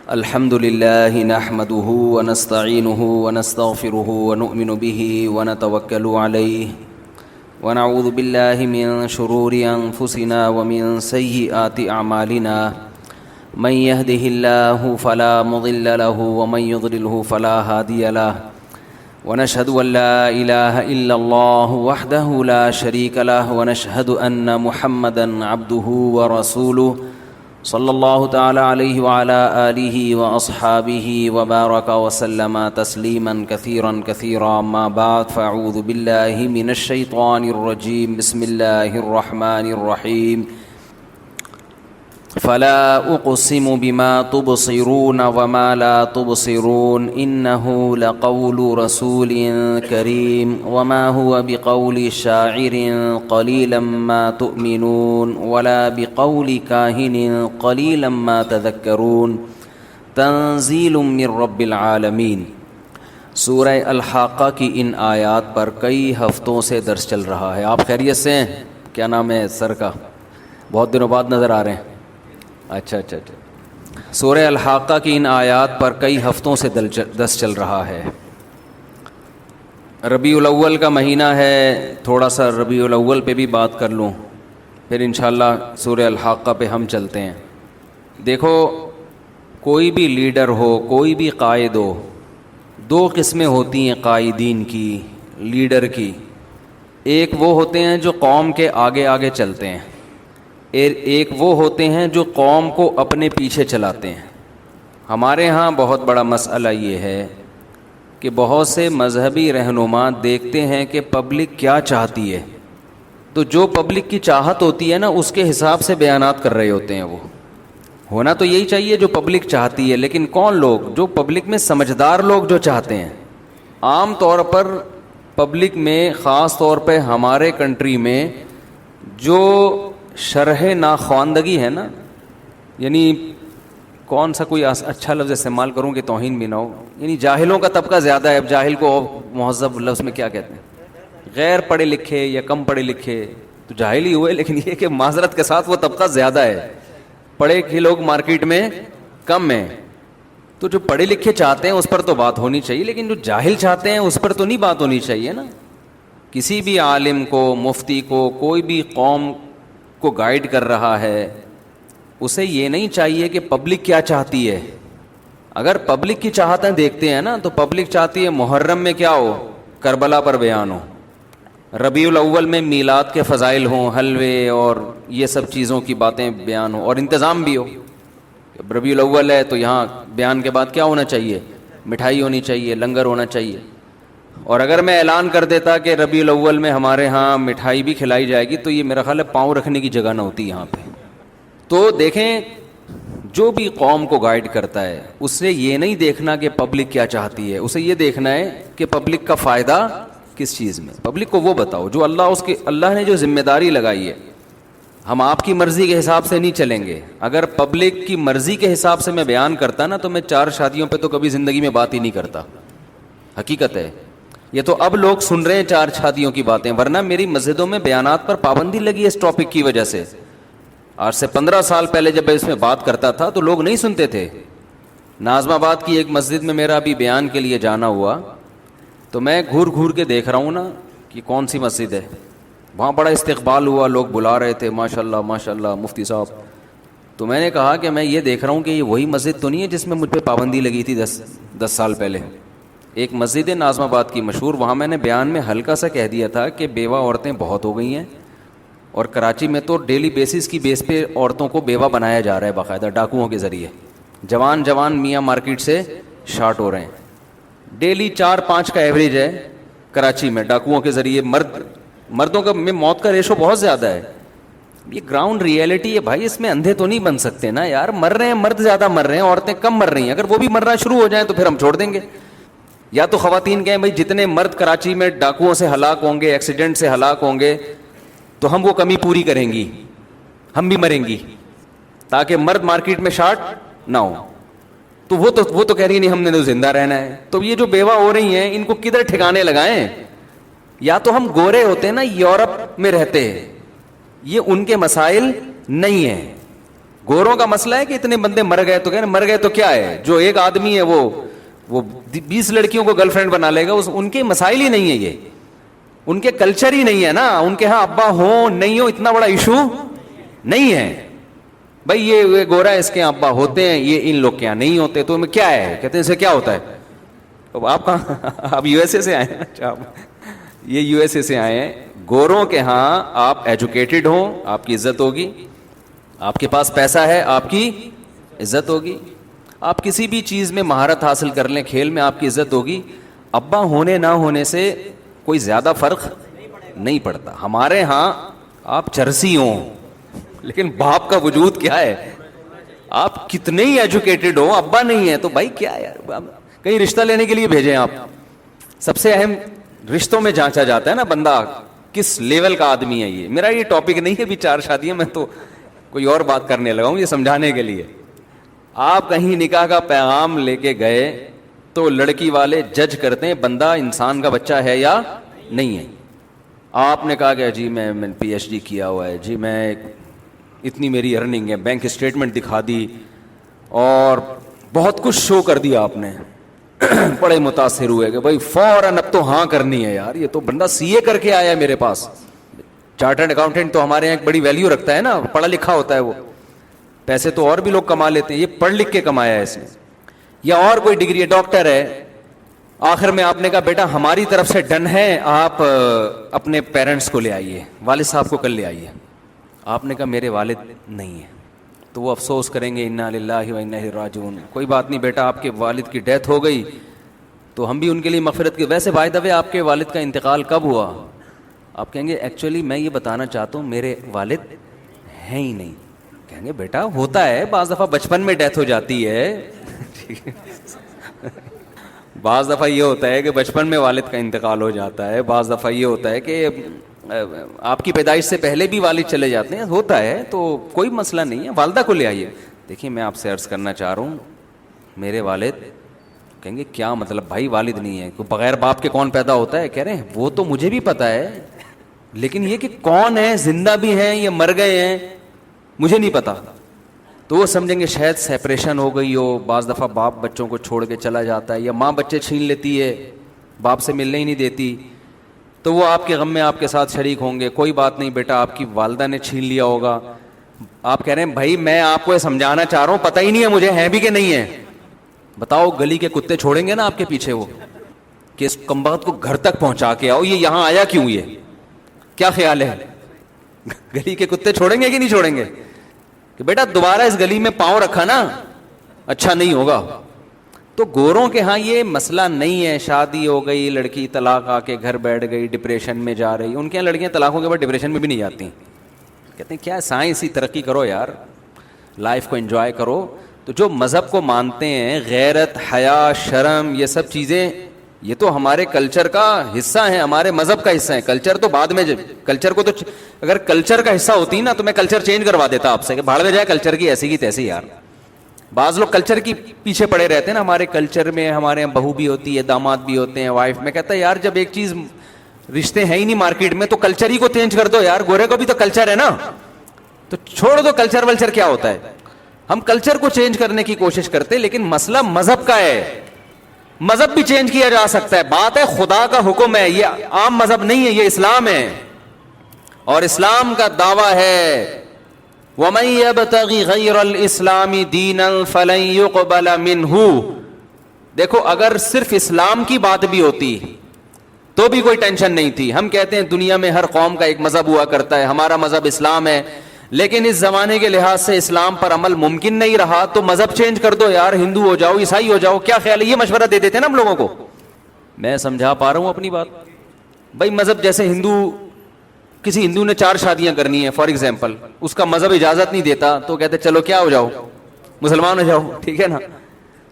الحمد لله نحمده ونستعينه ونستغفره ونؤمن به ونتوكل عليه ونعوذ بالله من شرور أنفسنا ومن سيئات أعمالنا من يهده الله فلا مضل له ومن يضلله فلا هادي له ونشهد أن لا إله إلا الله وحده لا شريك له ونشهد أن محمدًا عبده ورسوله صلی اللہ تعالی علیہ وعلى آلہ واصحابہ وبارک وسلم تسلیما کثیرا کثیرا اما بعد فاعوذ باللہ من الشیطان الرجیم بسم اللہ الرحمن الرحیم فلا اقسم بما تبصرون وما لا تبصرون انه لقول رسول کریم وما هو بقول شاعر قلیلا ما تؤمنون ولا بقول کاہن قلیلا ما تذکرون تنزیل من رب العالمین۔ سورہ الحاقہ کی ان آیات پر کئی ہفتوں سے درس چل رہا ہے۔ آپ خیریت سے ہیں؟ کیا نام ہے سر کا؟ بہت دنوں بعد نظر آ رہے ہیں۔ اچھا سورہ الحاقہ کی ان آیات پر کئی ہفتوں سے درس چل رہا ہے۔ ربیع الاول کا مہینہ ہے، تھوڑا سا ربیع الاول پہ بھی بات کر لوں، پھر انشاءاللہ سورہ الحاقہ پہ ہم چلتے ہیں۔ دیکھو، کوئی بھی لیڈر ہو، کوئی بھی قائد ہو، دو قسمیں ہوتی ہیں قائدین کی، لیڈر کی۔ ایک وہ ہوتے ہیں جو قوم کے آگے آگے چلتے ہیں، ایک وہ ہوتے ہیں جو قوم کو اپنے پیچھے چلاتے ہیں۔ ہمارے ہاں بہت بڑا مسئلہ یہ ہے کہ بہت سے مذہبی رہنما دیکھتے ہیں کہ پبلک کیا چاہتی ہے، تو جو پبلک کی چاہت ہوتی ہے نا، اس کے حساب سے بیانات کر رہے ہوتے ہیں۔ وہ ہونا تو یہی چاہیے جو پبلک چاہتی ہے، لیکن کون لوگ؟ جو پبلک میں سمجھدار لوگ جو چاہتے ہیں۔ عام طور پر پبلک میں، خاص طور پہ ہمارے کنٹری میں، جو شرح ناخواندگی ہے نا، یعنی کون سا کوئی اچھا لفظ استعمال کروں کہ توہین بھی نہ ہو، یعنی جاہلوں کا طبقہ زیادہ ہے۔ اب جاہل کو مہذب لفظ میں کیا کہتے ہیں؟ غیر پڑھے لکھے یا کم پڑھے لکھے، تو جاہل ہی ہوئے، لیکن یہ کہ معذرت کے ساتھ وہ طبقہ زیادہ ہے، پڑھے لکھے لوگ مارکیٹ میں کم ہیں۔ تو جو پڑھے لکھے چاہتے ہیں اس پر تو بات ہونی چاہیے، لیکن جو جاہل چاہتے ہیں اس پر تو نہیں بات ہونی چاہیے نا۔ کسی بھی عالم کو، مفتی کو، کوئی بھی قوم کو گائیڈ کر رہا ہے، اسے یہ نہیں چاہیے کہ پبلک کیا چاہتی ہے۔ اگر پبلک کی چاہتیں دیکھتے ہیں نا، تو پبلک چاہتی ہے محرم میں کیا ہو؟ کربلا پر بیان ہو، ربیع الاول میں میلاد کے فضائل ہوں، حلوے اور یہ سب چیزوں کی باتیں بیان ہوں، اور انتظام بھی ہو۔ ربیع الاول ہے تو یہاں بیان کے بعد کیا ہونا چاہیے؟ مٹھائی ہونی چاہیے، لنگر ہونا چاہیے۔ اور اگر میں اعلان کر دیتا کہ ربیع الاول میں ہمارے ہاں مٹھائی بھی کھلائی جائے گی، تو یہ میرا خیال ہے پاؤں رکھنے کی جگہ نہ ہوتی یہاں پہ۔ تو دیکھیں، جو بھی قوم کو گائیڈ کرتا ہے، اسے یہ نہیں دیکھنا کہ پبلک کیا چاہتی ہے، اسے یہ دیکھنا ہے کہ پبلک کا فائدہ کس چیز میں۔ پبلک کو وہ بتاؤ جو اللہ نے جو ذمہ داری لگائی ہے۔ ہم آپ کی مرضی کے حساب سے نہیں چلیں گے۔ اگر پبلک کی مرضی کے حساب سے میں بیان کرتا نا، تو میں 4 شادیوں پہ تو کبھی زندگی میں بات ہی نہیں کرتا۔ حقیقت ہے یہ، تو اب لوگ سن رہے ہیں 4 شادیوں کی باتیں، ورنہ میری مسجدوں میں بیانات پر پابندی لگی ہے اس ٹاپک کی وجہ سے۔ آج سے 15 سال پہلے جب میں اس میں بات کرتا تھا تو لوگ نہیں سنتے تھے۔ ناظم آباد کی ایک مسجد میں میرا ابھی بیان کے لیے جانا ہوا، تو میں گھور کے دیکھ رہا ہوں نا کہ کون سی مسجد ہے۔ وہاں بڑا استقبال ہوا، لوگ بلا رہے تھے، ماشاءاللہ ماشاءاللہ مفتی صاحب۔ تو میں نے کہا کہ میں یہ دیکھ رہا ہوں کہ یہ وہی مسجد تو نہیں ہے جس میں مجھ پہ پابندی لگی تھی 10 سال پہلے۔ ایک مسجد ہے ناظم آباد کی مشہور، وہاں میں نے بیان میں ہلکا سا کہہ دیا تھا کہ بیوہ عورتیں بہت ہو گئی ہیں، اور کراچی میں تو ڈیلی بیسس کی بیس پہ عورتوں کو بیوہ بنایا جا رہا ہے باقاعدہ ڈاکوؤں کے ذریعے۔ جوان میاں مارکیٹ سے شارٹ ہو رہے ہیں، ڈیلی 4-5 کا ایوریج ہے کراچی میں ڈاکوؤں کے ذریعے۔ مردوں کا میں موت کا ریشو بہت زیادہ ہے۔ یہ گراؤنڈ ریئلٹی ہے بھائی، اس میں اندھے تو نہیں بن سکتے نا یار۔ مر رہے ہیں مرد، زیادہ مر رہے ہیں، عورتیں کم مر رہی ہیں۔ اگر وہ بھی مرنا شروع ہو جائیں تو پھر ہم چھوڑ دیں گے۔ یا تو خواتین کہیں بھائی جتنے مرد کراچی میں ڈاکوؤں سے ہلاک ہوں گے، ایکسیڈنٹ سے ہلاک ہوں گے، تو ہم وہ کمی پوری کریں گی، ہم بھی مریں گی، تاکہ مرد مارکیٹ میں شارٹ نہ ہو۔ تو وہ تو کہہ رہی نہیں ہم نے تو زندہ رہنا ہے۔ تو یہ جو بیوہ ہو رہی ہیں ان کو کدھر ٹھکانے لگائیں؟ یا تو ہم گورے ہوتے ہیں نا، یورپ میں رہتے ہیں، یہ ان کے مسائل نہیں ہیں۔ گوروں کا مسئلہ ہے کہ اتنے بندے مر گئے تو مر گئے تو کیا ہے, جو ایک آدمی ہے وہ 20 لڑکیوں کو گرل فرینڈ بنا لے گا, ان کے مسائل ہی نہیں ہے, یہ ان کے کلچر ہی نہیں ہے نا, ان کے ہاں ابا ہوں نہیں ہو اتنا بڑا ایشو نہیں ہے. بھائی یہ گورا ہے اس کے ابا ہوتے ہیں, یہ ان لوگ کے یہاں نہیں ہوتے, تو کیا ہے, کہتے ہیں اسے کیا ہوتا ہے. آپ کہاں, آپ یو ایس اے سے آئے ہیں. اچھا, یہ یو ایس اے سے آئے ہیں. گوروں کے ہاں آپ ایجوکیٹڈ ہوں آپ کی عزت ہوگی, آپ کے پاس پیسہ ہے آپ کی عزت ہوگی, آپ کسی بھی چیز میں مہارت حاصل کر لیں, کھیل میں آپ کی عزت ہوگی. ابا ہونے نہ ہونے سے کوئی زیادہ فرق نہیں پڑتا. ہمارے ہاں آپ چرسی ہوں لیکن باپ کا وجود کیا ہے, آپ کتنے ہی ایجوکیٹڈ ہو, ابا نہیں ہے تو بھائی کیا یار, کہیں رشتہ لینے کے لیے بھیجیں آپ. سب سے اہم رشتوں میں جانچا جاتا ہے نا بندہ کس لیول کا آدمی ہے. یہ میرا یہ ٹاپک نہیں ہے بھی 4 شادیاں, میں تو کوئی اور بات کرنے لگا ہوں یہ سمجھانے کے لیے. آپ کہیں نکاح کا پیغام لے کے گئے تو لڑکی والے جج کرتے ہیں بندہ انسان کا بچہ ہے یا نہیں ہے. آپ نے کہا کہ جی میں پی ایچ ڈی کیا ہوا ہے, جی میں اتنی میری ارننگ ہے, بینک اسٹیٹمنٹ دکھا دی اور بہت کچھ شو کر دیا آپ نے, بڑے متاثر ہوئے کہ بھائی فوراً اب تو ہاں کرنی ہے یار, یہ تو بندہ سی اے کر کے آیا ہے میرے پاس. چارٹرڈ اکاؤنٹنٹ تو ہمارے یہاں ایک بڑی ویلیو رکھتا ہے نا, پڑھا لکھا ہوتا ہے وہ, پیسے تو اور بھی لوگ کما لیتے ہیں, یہ پڑھ لکھ کے کمایا ہے اس نے. یا اور کوئی ڈگری ہے, ڈاکٹر ہے, آخر میں آپ نے کہا بیٹا ہماری طرف سے ڈن ہے, آپ اپنے پیرنٹس کو لے آئیے, والد صاحب کو کل لے آئیے. آپ نے کہا میرے والد نہیں ہیں, تو وہ افسوس کریں گے انا للہ و انا الیہ راجعون. کوئی بات نہیں بیٹا, آپ کے والد کی ڈیتھ ہو گئی تو ہم بھی ان کے لیے مغفرت کی. ویسے بائی دا وے آپ کے والد کا انتقال کب ہوا؟ آپ کہیں گے ایکچولی میں یہ بتانا چاہتا ہوں میرے والد ہیں ہی نہیں. کہیں گے بیٹا ہوتا ہے, بعض دفعہ بچپن میں ڈیتھ ہو جاتی ہے, بعض دفعہ یہ ہوتا ہے کہ بچپن میں والد کا انتقال ہو جاتا ہے, بعض دفعہ یہ ہوتا ہے کہ آپ کی پیدائش سے پہلے بھی والد چلے جاتے ہیں, ہوتا ہے, تو کوئی مسئلہ نہیں ہے, والدہ کو لے آئیے. دیکھیے میں آپ سے عرض کرنا چاہ رہا ہوں میرے والد, کہیں گے کیا مطلب بھائی والد نہیں ہے, بغیر باپ کے کون پیدا ہوتا ہے؟ کہہ رہے ہیں وہ تو مجھے بھی پتا ہے, لیکن یہ کہ کون ہے, زندہ بھی ہیں یا مر گئے ہیں مجھے نہیں پتا. تو وہ سمجھیں گے شاید سیپریشن ہو گئی ہو, بعض دفعہ باپ بچوں کو چھوڑ کے چلا جاتا ہے, یا ماں بچے چھین لیتی ہے, باپ سے ملنے ہی نہیں دیتی, تو وہ آپ کے غم میں آپ کے ساتھ شریک ہوں گے. کوئی بات نہیں بیٹا آپ کی والدہ نے چھین لیا ہوگا. آپ کہہ رہے ہیں بھائی میں آپ کو یہ سمجھانا چاہ رہا ہوں, پتہ ہی نہیں ہے مجھے ہیں بھی کہ نہیں ہے. بتاؤ گلی کے کتے چھوڑیں گے نا آپ کے پیچھے وہ, کہ اس کمبخت کو گھر تک پہنچا کے آؤ, یہ یہاں آیا کیوں, یہ کیا خیال ہے؟ گلی کے کتے چھوڑیں گے کہ نہیں چھوڑیں گے کہ بیٹا دوبارہ اس گلی میں پاؤں رکھا نا اچھا نہیں ہوگا. تو گوروں کے ہاں یہ مسئلہ نہیں ہے, شادی ہو گئی, لڑکی طلاق آ کے گھر بیٹھ گئی, ڈپریشن میں جا رہی. ان کے یہاں لڑکیاں طلاقوں کے بعد ڈپریشن میں بھی نہیں جاتی, کہتے ہیں کیا سائنسی ترقی کرو یار, لائف کو انجوائے کرو. تو جو مذہب کو مانتے ہیں, غیرت, حیا, شرم, یہ سب چیزیں یہ تو ہمارے کلچر کا حصہ ہیں, ہمارے مذہب کا حصہ ہیں. کلچر تو بعد میں, کلچر کو تو اگر کلچر کا حصہ ہوتی نا تو میں کلچر چینج کروا دیتا آپ سے کہ بھاڑ میں جائے کلچر کی ایسی کی تیسی. یار بعض لوگ کلچر کی پیچھے پڑے رہتے ہیں نا, ہمارے کلچر میں ہمارے یہاں بہو بھی ہوتی ہے, داماد بھی ہوتے ہیں, وائف. میں کہتا ہے یار جب ایک چیز رشتے ہیں ہی نہیں مارکیٹ میں تو کلچر ہی کو چینج کر دو یار, گورے کو بھی تو کلچر ہے نا, تو چھوڑ دو کلچر ولچر کیا ہوتا ہے. ہم کلچر کو چینج کرنے کی کوشش کرتے, لیکن مسئلہ مذہب کا ہے. مذہب بھی چینج کیا جا سکتا ہے, بات ہے خدا کا حکم ہے, یہ عام مذہب نہیں ہے, یہ اسلام ہے. اور اسلام کا دعویٰ ہے وَمَن يَبْتَغِ غَيْرَ الْإِسْلَامِ دِينًا فَلَن يُقْبَلَ مِنْهُ. دیکھو اگر صرف اسلام کی بات بھی ہوتی تو بھی کوئی ٹینشن نہیں تھی. ہم کہتے ہیں دنیا میں ہر قوم کا ایک مذہب ہوا کرتا ہے, ہمارا مذہب اسلام ہے, لیکن اس زمانے کے لحاظ سے اسلام پر عمل ممکن نہیں رہا تو مذہب چینج کر دو یار, ہندو ہو جاؤ, عیسائی ہو جاؤ, کیا خیال ہے؟ یہ مشورہ دے دیتے ہیں نا ہم لوگوں کو. میں سمجھا پا رہا ہوں اپنی بات. بھائی مذہب جیسے کسی ہندو نے 4 شادیاں کرنی ہے فار ایگزامپل, اس کا مذہب اجازت نہیں دیتا تو کہتے چلو کیا ہو جاؤ, مسلمان ہو جاؤ, ٹھیک ہے نا.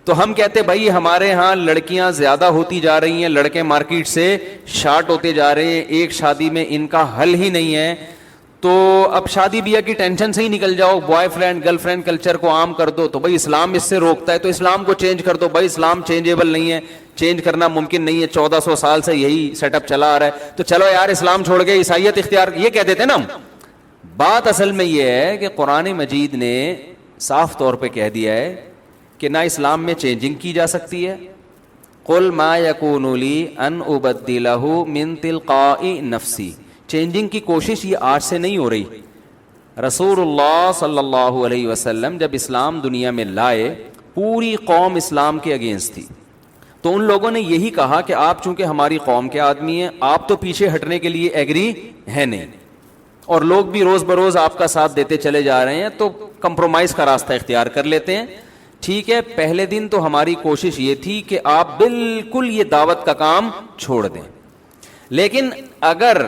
تو ہم کہتے بھائی ہمارے ہاں لڑکیاں زیادہ ہوتی جا رہی ہیں, لڑکے مارکیٹ سے شارٹ ہوتے جا رہے ہیں, ایک شادی میں ان کا حل ہی نہیں ہے, تو اب شادی بیاہ کی ٹینشن سے ہی نکل جاؤ, boy friend girl friend culture کو عام کر دو. تو بھائی اسلام اس سے روکتا ہے تو اسلام کو چینج کر دو. بھائی اسلام چینجیبل نہیں ہے, چینج کرنا ممکن نہیں ہے, 1400 سال سے یہی سیٹ اپ چلا آ رہا ہے, تو چلو یار اسلام چھوڑ کے عیسائیت اختیار, یہ کہہ دیتے نا ہم. بات اصل میں یہ ہے کہ قرآن مجید نے صاف طور پہ کہہ دیا ہے کہ نہ اسلام میں چینجنگ کی جا سکتی ہے. قل ما یکون لی ان ابدلہ من تلقاء نفسی. چینجنگ کی کوشش یہ آج سے نہیں ہو رہی. رسول اللہ صلی اللہ علیہ وسلم جب اسلام دنیا میں لائے پوری قوم اسلام کے اگینسٹ تھی, تو ان لوگوں نے یہی کہا کہ آپ چونکہ ہماری قوم کے آدمی ہیں, آپ تو پیچھے ہٹنے کے لیے ایگری ہے نہیں, اور لوگ بھی روز بروز آپ کا ساتھ دیتے چلے جا رہے ہیں, تو کمپرومائز کا راستہ اختیار کر لیتے ہیں. ٹھیک ہے, پہلے دن تو ہماری کوشش یہ تھی کہ آپ بالکل یہ دعوت کا کام چھوڑ دیں, لیکن اگر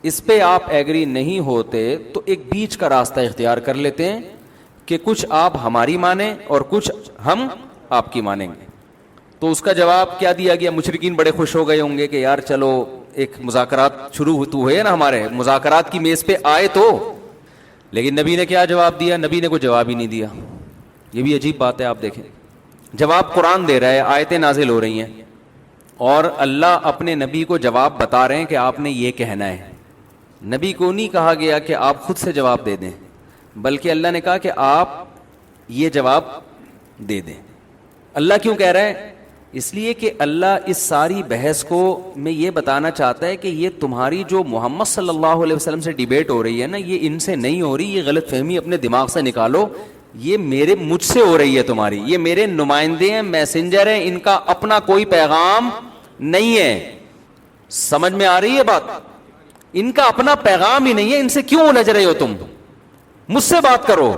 اس پہ آپ ایگری نہیں ہوتے تو ایک بیچ کا راستہ اختیار کر لیتے ہیں کہ کچھ آپ ہماری مانیں اور کچھ ہم آپ کی مانیں گے. تو اس کا جواب کیا دیا گیا؟ مشرکین بڑے خوش ہو گئے ہوں گے کہ یار چلو ایک مذاکرات شروع ہوئے نا, ہمارے مذاکرات کی میز پہ آئے تو. لیکن نبی نے کیا جواب دیا؟ نبی نے کوئی جواب ہی نہیں دیا. یہ بھی عجیب بات ہے, آپ دیکھیں جواب قرآن دے رہا ہے, آیتیں نازل ہو رہی ہیں, اور اللہ اپنے نبی کو جواب بتا رہے ہیں کہ آپ نے یہ کہنا ہے. نبی کو نہیں کہا گیا کہ آپ خود سے جواب دے دیں, بلکہ اللہ نے کہا کہ آپ یہ جواب دے دیں. اللہ کیوں کہہ رہا ہے؟ اس لیے کہ اللہ اس ساری بحث کو میں یہ بتانا چاہتا ہے کہ یہ تمہاری جو محمد صلی اللہ علیہ وسلم سے ڈیبیٹ ہو رہی ہے نا, یہ ان سے نہیں ہو رہی, یہ غلط فہمی اپنے دماغ سے نکالو, یہ مجھ سے ہو رہی ہے تمہاری. یہ میرے نمائندے ہیں, میسنجر ہیں, ان کا اپنا کوئی پیغام نہیں ہے. سمجھ میں آ رہی ہے بات؟ ان کا اپنا پیغام ہی نہیں ہے, ان سے کیوں الجھ رہے ہو تم؟ مجھ سے بات کرو.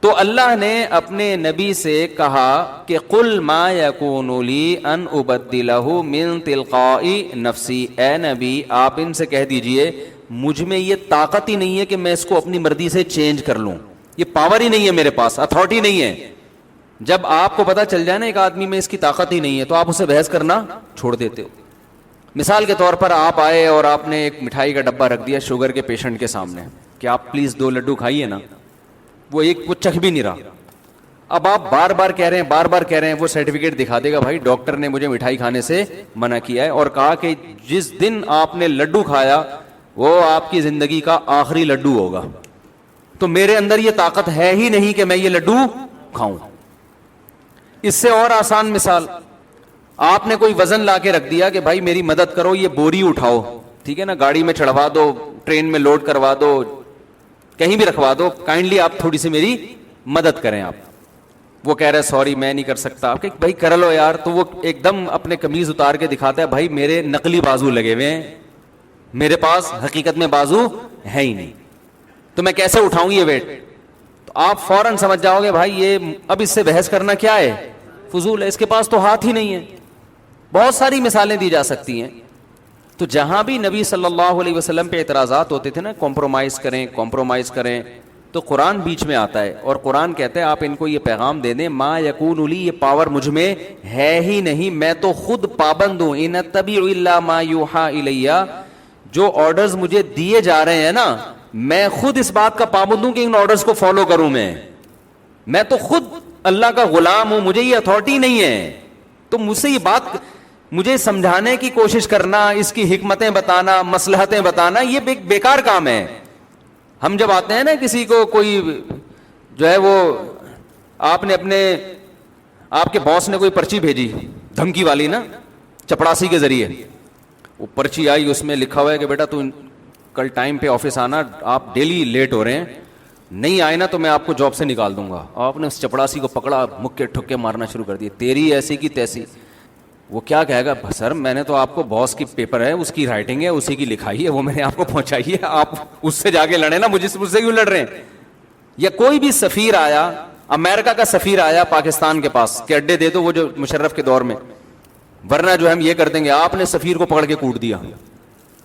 تو اللہ نے اپنے نبی سے کہا کہ قل ما یکون لی ان ابدلہ من تلقاء نفسی. اے نبی آپ ان سے کہہ دیجئے مجھ میں یہ طاقت ہی نہیں ہے کہ میں اس کو اپنی مرضی سے چینج کر لوں, یہ پاور ہی نہیں ہے میرے پاس, اتھارٹی نہیں ہے. جب آپ کو پتا چل جائے نا ایک آدمی میں اس کی طاقت ہی نہیں ہے, تو آپ اسے بحث کرنا چھوڑ دیتے ہو. مثال کے طور پر آپ آئے اور آپ نے ایک مٹھائی کا ڈبہ رکھ دیا شوگر کے پیشنٹ کے سامنے کہ آپ پلیز 2 لڈو کھائیے نا, وہ چکھ بھی نہیں رہا. اب آپ بار بار کہہ رہے ہیں, وہ سرٹیفکیٹ دکھا دے گا بھائی ڈاکٹر نے مجھے مٹھائی کھانے سے منع کیا ہے, اور کہا کہ جس دن آپ نے لڈو کھایا وہ آپ کی زندگی کا آخری لڈو ہوگا. تو میرے اندر یہ طاقت ہے ہی نہیں کہ میں یہ لڈو کھاؤں. اس سے اور آسان مثال, آپ نے کوئی وزن لا کے رکھ دیا کہ بھائی میری مدد کرو, یہ بوری اٹھاؤ, ٹھیک ہے نا, گاڑی میں چڑھوا دو, ٹرین میں لوڈ کروا دو, کہیں بھی رکھوا دو, کائنڈلی آپ تھوڑی سی میری مدد کریں. آپ وہ کہہ رہے سوری میں نہیں کر سکتا. آپ کہ بھائی کر لو یار. تو وہ ایک دم اپنے قمیض اتار کے دکھاتا ہے بھائی میرے نقلی بازو لگے ہوئے ہیں, میرے پاس حقیقت میں بازو ہے ہی نہیں, تو میں کیسے اٹھاؤں یہ ویٹ. تو آپ فوراً سمجھ جاؤ گے بھائی یہ اب اس سے بحث کرنا کیا ہے, فضول ہے, اس کے پاس تو ہاتھ ہی نہیں ہے. بہت ساری مثالیں دی جا سکتی ہیں. تو جہاں بھی نبی صلی اللہ علیہ وسلم پہ اعتراضات ہوتے تھے نا, کمپرومائز کریں, تو قرآن بیچ میں آتا ہے اور قرآن کہتا ہے آپ ان کو یہ پیغام دے دیں ما یکون لی, یہ پاور مجھ میں ہے ہی نہیں, میں تو خود پابند ہوں. ان اتبع الا ما یوحى الی, جو آرڈرز مجھے دیے جا رہے ہیں نا, میں خود اس بات کا پابند ہوں کہ ان آرڈرز کو فالو کروں. میں تو خود اللہ کا غلام ہوں, مجھے یہ اتھارٹی نہیں ہے. تو مجھ سے یہ بات مجھے سمجھانے کی کوشش کرنا, اس کی حکمتیں بتانا, مصلحتیں بتانا, یہ بیکار کام ہے. ہم جب آتے ہیں نا کسی کو, کوئی جو ہے وہ آپ کے باس نے کوئی پرچی بھیجی دھمکی والی نا, چپڑاسی کے ذریعے, وہ پرچی آئی, اس میں لکھا ہوا ہے کہ بیٹا تو کل ٹائم پہ آفس آنا, آپ ڈیلی لیٹ ہو رہے ہیں, نہیں آئے نا تو میں آپ کو جاب سے نکال دوں گا. آپ نے اس چپڑاسی کو پکڑا, مکے ٹھکے مارنا شروع کر دیے, تیری ایسی کی تیسی. وہ کیا کہے گا, سر میں نے تو آپ کو باس کی پیپر ہے, اس کی رائٹنگ ہے, اسی کی لکھائی ہے, وہ میں نے آپ کو پہنچائی ہے, آپ اس سے جا کے لڑے نا, مجھ سے کیوں لڑ رہے ہیں. یا کوئی بھی سفیر آیا, امریکہ کا سفیر آیا پاکستان کے پاس کہ اڈے دے دو, وہ جو مشرف کے دور میں, ورنہ جو ہم یہ کر دیں گے. آپ نے سفیر کو پکڑ کے کوٹ دیا,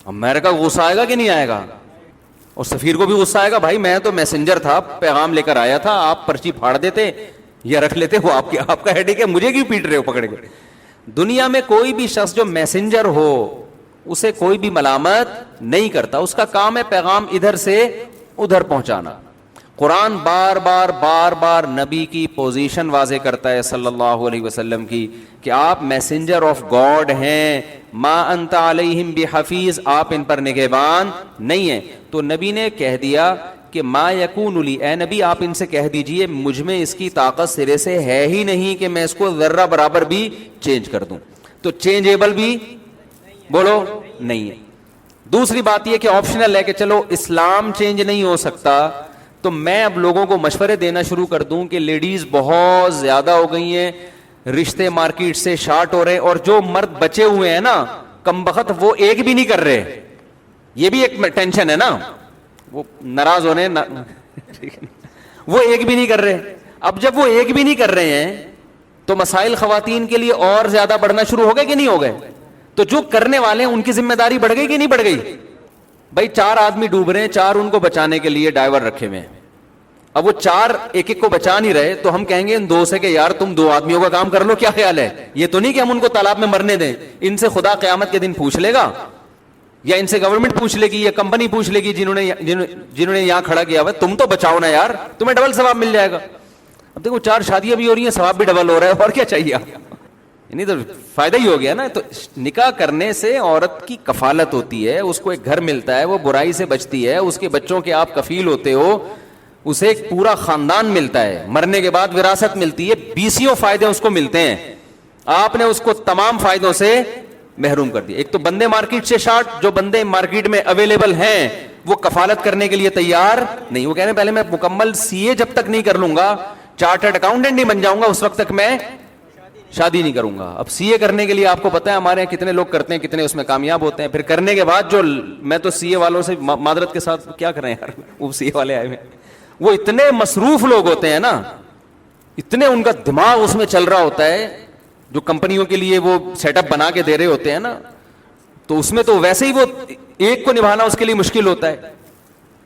امریکہ کو غصہ آئے گا کہ نہیں آئے گا؟ اور سفیر کو بھی غصہ آئے گا, بھائی میں تو میسنجر تھا, پیغام لے کر آیا تھا, آپ پرچی پھاڑ دیتے یا رکھ لیتے, وہ آپ کا ہیڈیک ہے, مجھے کیوں پیٹ رہے ہو پکڑ کے. دنیا میں کوئی بھی شخص جو میسنجر ہو اسے کوئی بھی ملامت نہیں کرتا, اس کا کام ہے پیغام ادھر سے ادھر پہنچانا. قرآن بار بار نبی کی پوزیشن واضح کرتا ہے صلی اللہ علیہ وسلم کی کہ آپ میسنجر آف گاڈ ہیں, ما انت علیہم بحفیظ, آپ ان پر نگہبان نہیں ہیں. تو نبی نے کہہ دیا کہ ما یکون لی، اے نبی آپ ان سے کہہ دیجئے مجھ میں اس کی طاقت سرے سے ہے ہی نہیں کہ میں اس کو ذرہ برابر بھی چینج کر دوں. تو چینجیبل بھی بولو نہیں ہے. دوسری بات یہ کہ آپشنل ہے کہ چلو اسلام چینج نہیں ہو سکتا تو میں اب لوگوں کو مشورے دینا شروع کر دوں کہ لیڈیز بہت زیادہ ہو گئی ہیں, رشتے مارکیٹ سے شارٹ ہو رہے, اور جو مرد بچے ہوئے ہیں نا کمبخت وہ ایک بھی نہیں کر رہے. یہ بھی ایک ٹینشن ہے نا, وہ ناراض ہونے وہ ایک بھی نہیں کر رہے. اب جب وہ ایک بھی نہیں کر رہے ہیں تو مسائل خواتین کے لیے اور زیادہ بڑھنا شروع ہو گئے کہ نہیں ہو گئے؟ تو جو کرنے والے ہیں ان کی ذمہ داری بڑھ گئی کہ نہیں بڑھ گئی؟ بھائی 4 آدمی ڈوب رہے ہیں, 4 ان کو بچانے کے لیے ڈائیور رکھے ہوئے ہیں. اب وہ 4 ایک ایک کو بچا نہیں رہے تو ہم کہیں گے ان 2 سے کہ یار تم 2 آدمیوں کا کام کر لو, کیا خیال ہے؟ یہ تو نہیں کہ ہم ان کو تالاب میں مرنے دیں. ان سے خدا قیامت کے دن پوچھ لے گا, یا ان سے گورنمنٹ پوچھ لے گی, یا کمپنی پوچھ لے گی جنہوں نے یہاں کھڑا کیا ہوا, تم تو بچاؤ نا یار, تمہیں ڈبل ثواب مل جائے گا. اب دیکھو 4 شادیاں بھی ہو رہی ہیں, ثواب بھی ڈبل ہو رہا ہے, اور کیا چاہیے آپ؟ نہیں تو فائدہ ہی ہو گیا نا. تو نکاح کرنے سے عورت کی کفالت ہوتی ہے, اس کو ایک گھر ملتا ہے, وہ برائی سے بچتی ہے, اس کے بچوں کے آپ کفیل ہوتے ہو, اسے ایک پورا خاندان ملتا ہے, مرنے کے بعد وراثت ملتی ہے, 20 فائدے اس کو ملتے ہیں. آپ نے اس کو تمام فائدوں سے محروم کر دیا. ایک تو بندے مارکیٹ سے شارٹ, جو بندے مارکیٹ میں اویلیبل ہیں وہ کفالت کرنے کے لیے تیار نہیں. وہ کہہ رہے ہیں پہلے میں مکمل CA جب تک نہیں کر لوں گا, چارٹرڈ اکاؤنٹنٹ نہیں بن جاؤں گا, اس وقت تک میں شادی نہیں کروں گا. اب CA کرنے کے لیے آپ کو پتا ہے ہمارے یہاں کتنے لوگ کرتے ہیں, کتنے اس میں کامیاب ہوتے ہیں. پھر کرنے کے بعد جو میں تو CA والوں سے معذرت کے ساتھ کیا کریں یار, وہ CA والے آئے ہوئے, وہ اتنے مصروف لوگ ہوتے ہیں نا, اتنے ان کا دماغ اس میں چل رہا ہوتا ہے, جو کمپنیوں کے لیے وہ سیٹ اپ بنا کے دے رہے ہوتے ہیں نا, تو اس میں تو ویسے ہی وہ ایک کو نبھانا اس کے لیے مشکل ہوتا ہے.